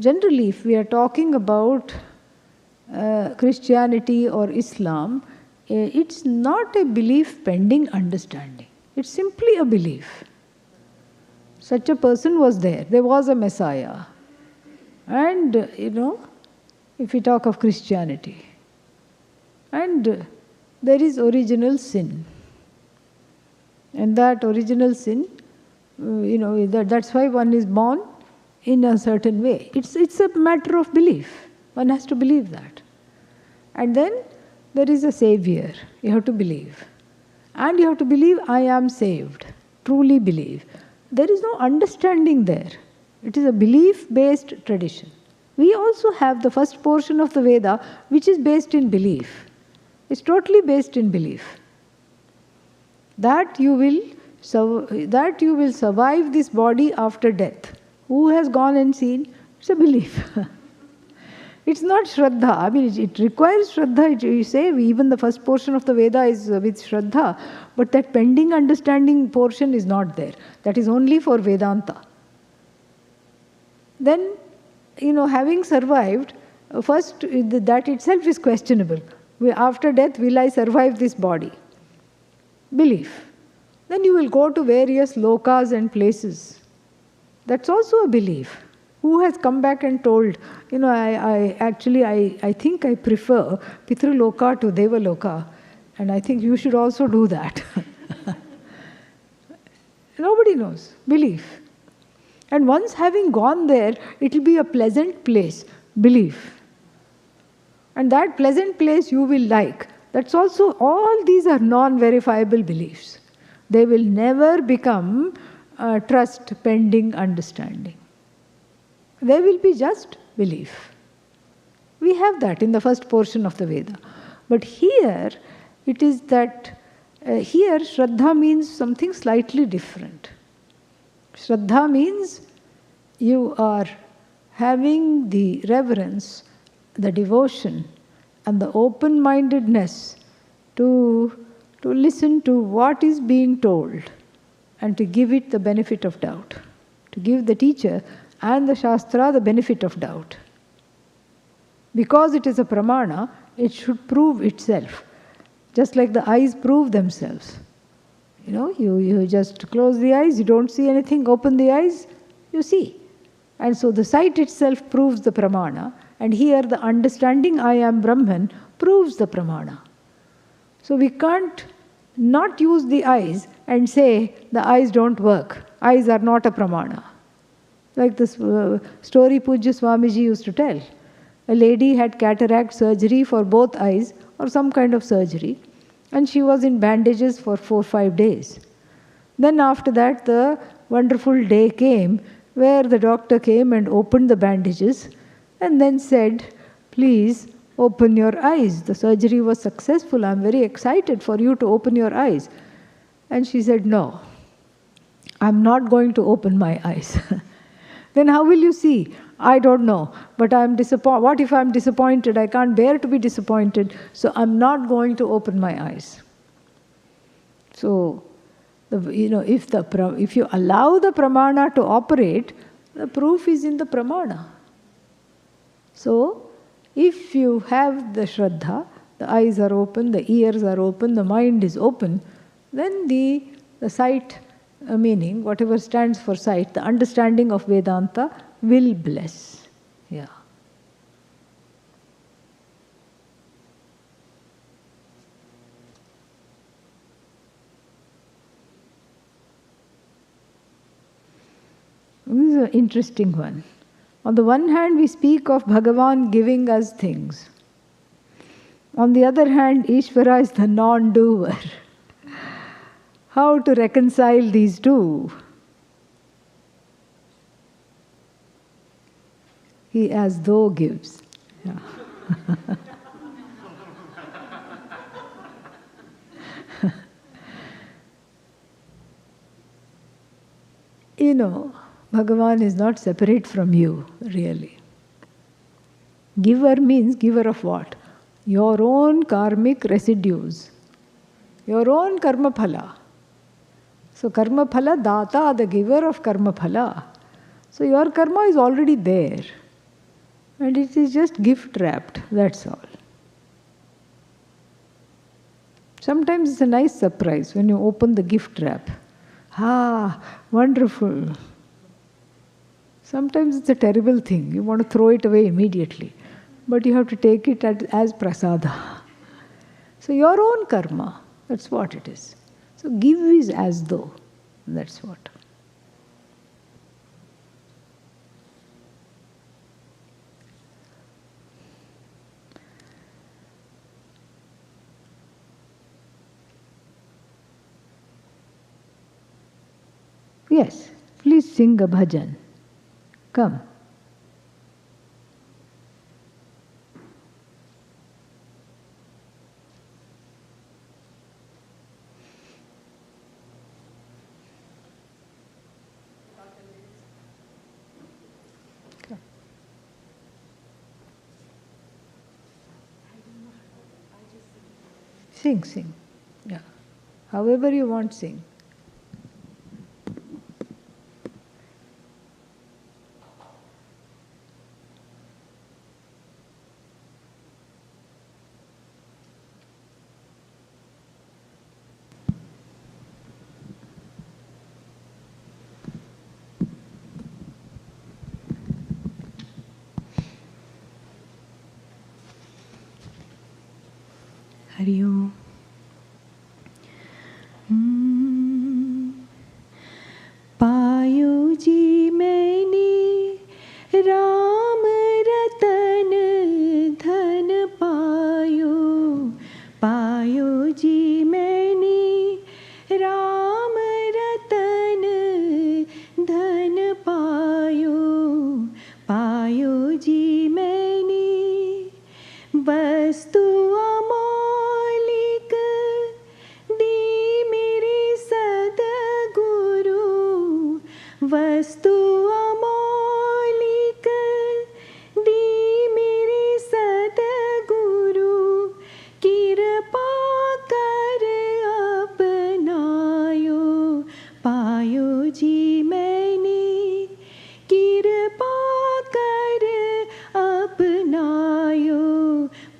generally, if we are talking about Christianity or Islam, it's not a belief pending understanding. It's simply a belief. Such a person was there. There was a Messiah. And, if we talk of Christianity, and there is original sin. And that original sin, that's why one is born in a certain way. It's a matter of belief. One has to believe that. And then there is a Savior. You have to believe. And you have to believe, I am saved. Truly believe. There is no understanding there. It is a belief-based tradition. We also have the first portion of the Veda, which is based in belief. It's totally based in belief. That you will survive this body after death. Who has gone and seen? It's a belief. It's not Shraddha. I mean, it requires Shraddha. You say even the first portion of the Veda is with Shraddha, but that pending understanding portion is not there. That is only for Vedanta. Then, having survived, first, that itself is questionable. After death, will I survive this body? Belief. Then you will go to various lokas and places. That's also a belief. Who has come back and told, I think I prefer Pitruloka to Devaloka, and I think you should also do that. Nobody knows. Belief. And once having gone there, it will be a pleasant place. Belief. And that pleasant place you will like. That's also, all these are non-verifiable beliefs. They will never become trust pending understanding. They will be just belief. We have that in the first portion of the Veda. But here, it is that, here Shraddha means something slightly different. Shraddha means you are having the reverence, the devotion, and the open-mindedness to listen to what is being told and to give it the benefit of doubt. To give the teacher and the Shastra the benefit of doubt. Because it is a pramana, it should prove itself. Just like the eyes prove themselves. You just close the eyes, you don't see anything, open the eyes, you see. And so the sight itself proves the pramana, and here the understanding I am Brahman proves the pramana. So we can't not use the eyes and say the eyes don't work. Eyes are not a pramana. Like this story Pujya Swamiji used to tell. A lady had cataract surgery for both eyes, or some kind of surgery, and she was in bandages for 4-5 days. Then after that, the wonderful day came where the doctor came and opened the bandages and then said, please open your eyes. The surgery was successful. I'm very excited for you to open your eyes. And she said, no, I'm not going to open my eyes. Then how will you see? I don't know, but I'm disappointed. What if I'm disappointed? I can't bear to be disappointed, so I'm not going to open my eyes. So, if you allow the pramana to operate, the proof is in the pramana. So, If you have the Shraddha, the eyes are open, the ears are open, the mind is open, then the sight, meaning whatever stands for sight, the understanding of Vedanta will bless. Yeah. This is an interesting one. On the one hand, we speak of Bhagavan giving us things. On the other hand, Ishvara is the non-doer. How to reconcile these two? He as though gives. Yeah. You know, Bhagavan is not separate from you, really. Giver means giver of what? Your own karmic residues, your own karma phala. So karma phala, data, the giver of karma phala. So your karma is already there. And it is just gift wrapped, that's all. Sometimes it's a nice surprise when you open the gift wrap. Ah, wonderful. Sometimes it's a terrible thing. You want to throw it away immediately. But you have to take it as prasada. So your own karma, that's what it is. So give is as though. That's what. Yes, please sing a bhajan. Come. Sing, sing. Yeah. However you want, sing. Hari Om. पायो जी मैंने राम रतन धन पायो, पायो जी मैंने राम रतन धन पायो, पायो जी मैंने वस्तु अमौलिक दी मेरे सद्गुरु, वस्तु अमौलिक दी मेरे सद्गुरु, कृपा कर अपनायो, पायो जी मैंने कृपा कर अपनायो,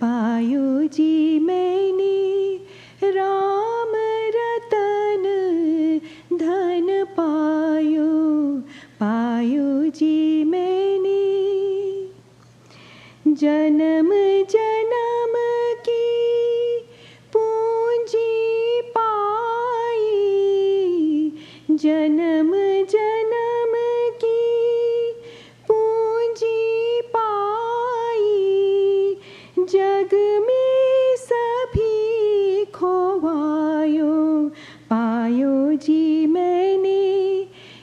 पायो जी मैंने राम रतन धन पायो, पायो जी मैंने जन्म जन्म की पूंजी पाई, जन्म जन्म की पूंजी पाई, जग में सभी खोवायो, पायो जी मैंने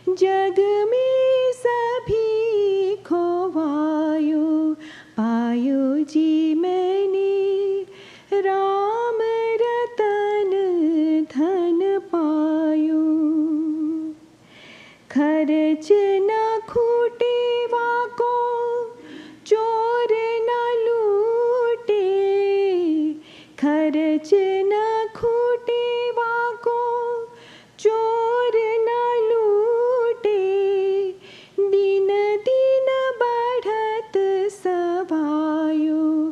जग में सभी खोवायो, पायो जी मैंने राम रतन धन पायो, खर्च न खूटे वाको चोर न लूटे, खर्च न खूटे वाको चोर न लूटे, दिन दिन बढ़त सवायो,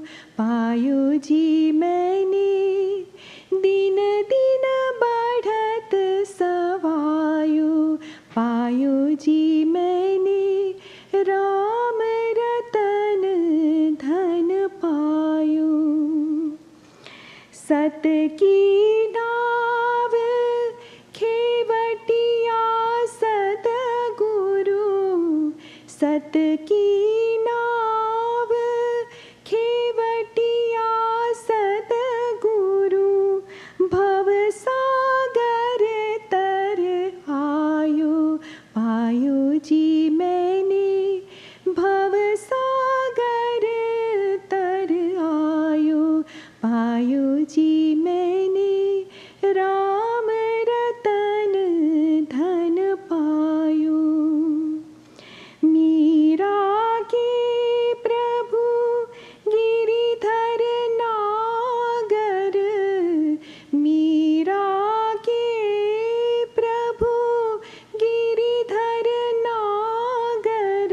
की नाव खेवटिया सतगुरु सत की नाव खेवटिया सतगुरु भव सागर तर आयो पायो जी मैंने भव सागर तर आयो पायो जी मैंने राम रतन धन पायो मीरा के प्रभु गिरिधर नागर मीरा के प्रभु गिरिधर नागर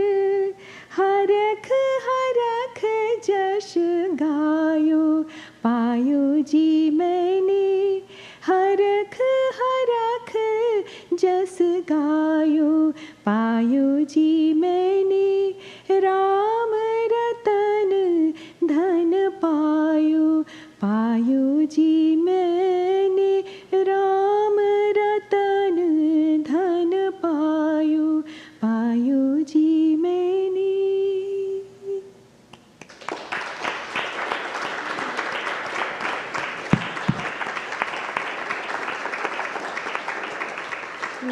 हरख हरख जश गायो पायो जी मैंने हरख हरख जस गायो पायो जी मैंने राम रतन धन पायो पायो जी मैंने राम रतन धन पायो पायो जी मैंने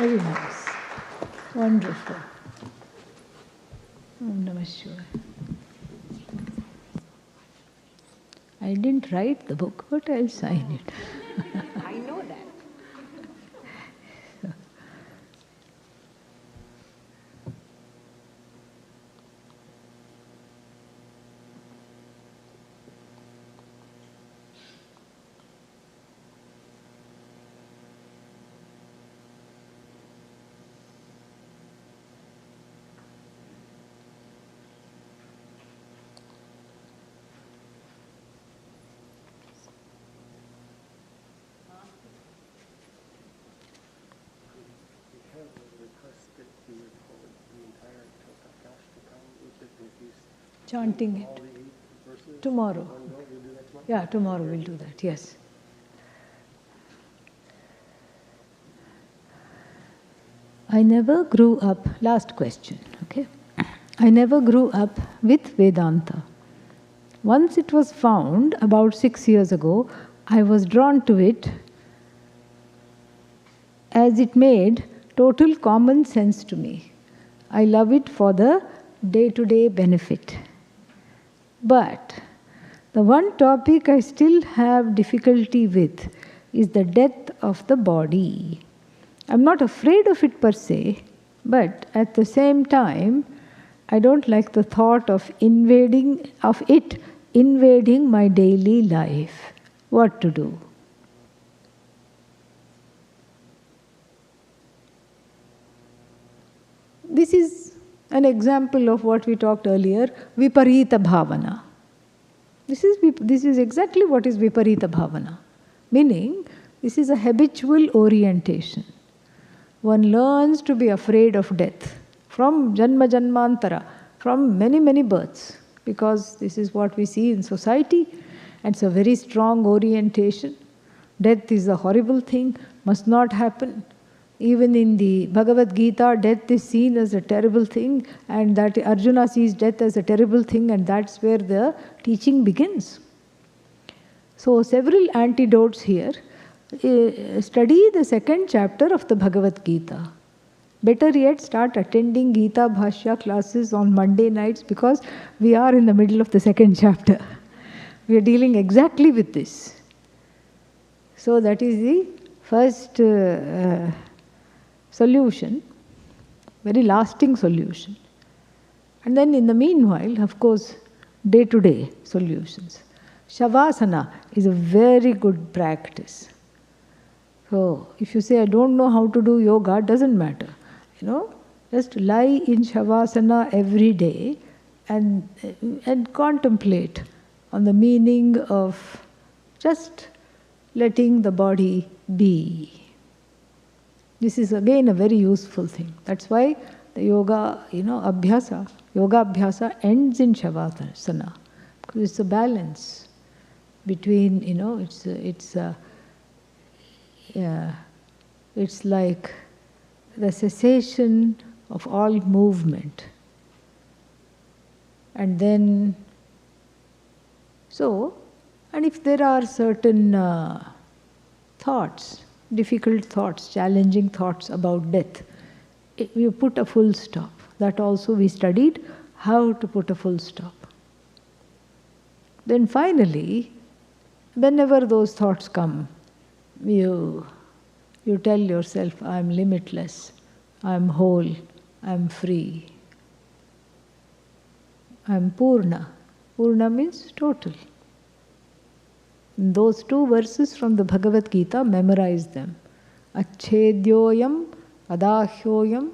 Very nice. Wonderful. Om Namah Shivaya. I didn't write the book, but I'll sign it. I know that. Chanting it. Tomorrow. Yeah, tomorrow we'll do that, yes. I never grew up, last question, okay? I never grew up with Vedanta. Once it was found, about 6 years ago, I was drawn to it as it made total common sense to me. I love it for the day-to-day benefit. But the one topic I still have difficulty with is the death of the body. I'm not afraid of it per se, but at the same time, I don't like the thought of it invading my daily life. What to do? This is an example of what we talked earlier, viparita bhavana. This is exactly what is viparita bhavana. Meaning, this is a habitual orientation. One learns to be afraid of death from janma janmantara, from many, many births, because this is what we see in society, and it's a very strong orientation. Death is a horrible thing, must not happen. Even in the Bhagavad Gita, death is seen as a terrible thing, and that Arjuna sees death as a terrible thing, and that's where the teaching begins. So, several antidotes here. Study the second chapter of the Bhagavad Gita. Better yet, start attending Gita Bhashya classes on Monday nights, because we are in the middle of the second chapter. We are dealing exactly with this. So, that is the first solution, very lasting solution. And then in the meanwhile, of course, day-to-day solutions. Shavasana is a very good practice. So, if you say, I don't know how to do yoga, doesn't matter. Just lie in Shavasana every day and contemplate on the meaning of just letting the body be. This is again a very useful thing. That's why the yoga, yoga abhyasa ends in Shavasana, because it's a balance. between, it's like the cessation of all movement. And then, and if there are certain thoughts, difficult thoughts, challenging thoughts about death, you put a full stop. That also we studied, how to put a full stop. Then finally, whenever those thoughts come, you tell yourself, I am limitless, I am whole, I am free, I am Purna. Purna means total. Those two verses from the Bhagavad Gita, memorize them. Achedyoyam adahyoyam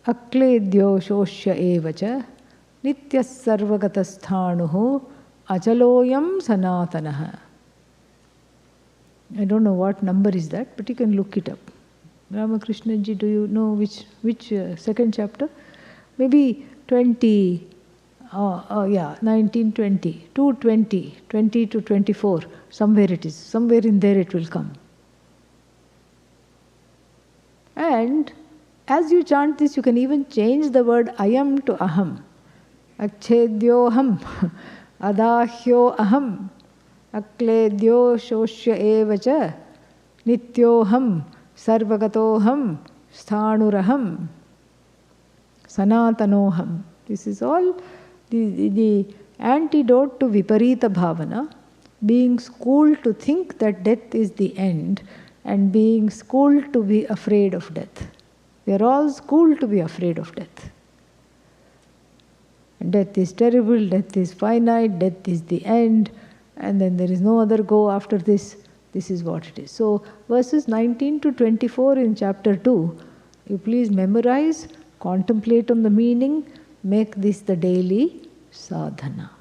akledyo shoshya evacha nityas sarvagatasthānuhu achaloyam sanatanaha. I don't know what number is that, but you can look it up. Ramakrishna ji, do you know which second chapter? Maybe 20, 1920, 220, 20 to 24, somewhere it is. Somewhere in there it will come. And as you chant this, you can even change the word ayam to aham. Achedyoham, adahyo aham, akledyo shoshya evacha, nityoham, sarvagatoham, sthanuraham, sanatanoham. This is all the antidote to viparita bhavana, being schooled to think that death is the end and being schooled to be afraid of death. We are all schooled to be afraid of death. Death is terrible, death is finite, death is the end, and then there is no other go after this. This is what it is. So verses 19 to 24 in chapter 2, you please memorize, contemplate on the meaning, make this the daily sadhana.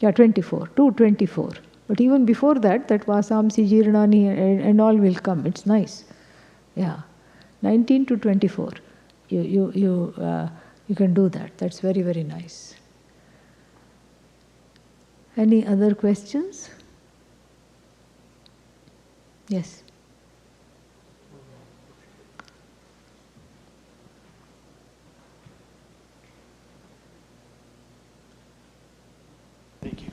24, 224. But even before that Vasamsi Jirnani and all will come. It's nice. 19 to 24. You can do that. That's very, very nice. Any other questions? Yes. Thank you.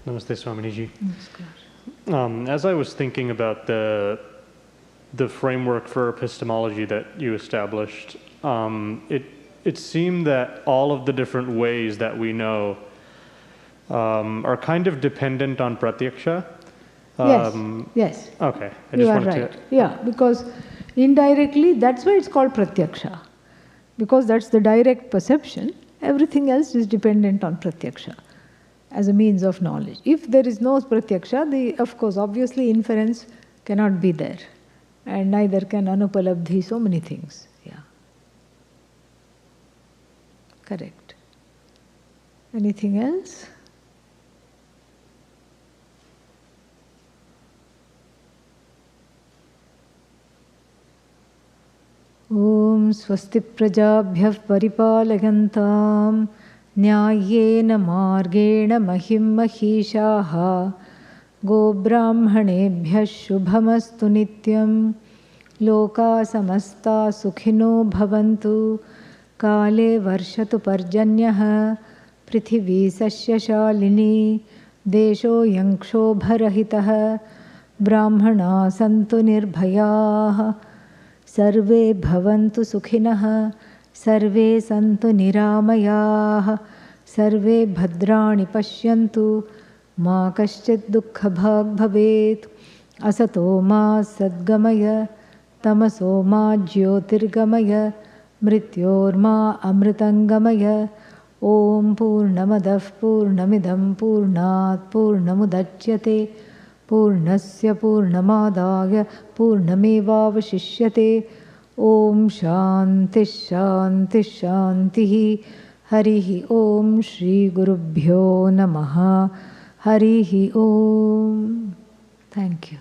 Namaste, Swaminiji. Namaskar. As I was thinking about the framework for epistemology that you established, it seemed that all of the different ways that we know are kind of dependent on pratyaksha. Yes. Okay. You are right. Yeah, because indirectly, that's why it's called pratyaksha. Because that's the direct perception. Everything else is dependent on pratyaksha as a means of knowledge. If there is no pratyaksha, of course, obviously inference cannot be there. And neither can anupalabdhi, so many things. Yeah. Correct. Anything else? Om swasti prajabhyah paripalayantam न्यायेन मार्गेण महिं महिषाः गोब्राह्मणेभ्यः शुभमस्तु नित्यं लोकाः समस्ताः सुखिनो भवन्तु काले वर्षतु पर्जन्यः पृथिवी सस्यशालिनी देशोऽयं क्षोभरहितः ब्राह्मणाः सन्तु निर्भयाः सर्वे भवन्तु सुखिनः सर्वे सन्तु निरामयाः सर्वे भद्राणि पश्यन्तु मा कश्चित् दुःखभाग् भवेत् असतो मा सद्गमय तमसो मा ज्योतिर्गमय मृत्योर्मा अमृतङ्गमय ॐ पूर्णमदः पूर्णमिदं पूर्णात् पूर्णमुदच्यते पूर्णस्य पूर्णमादाय पूर्णमेवावशिष्यते ॐ शान्तिः शान्तिः शान्तिः हरिः ॐ श्रीगुरुभ्यो नमः हरिः ॐ. Thank you.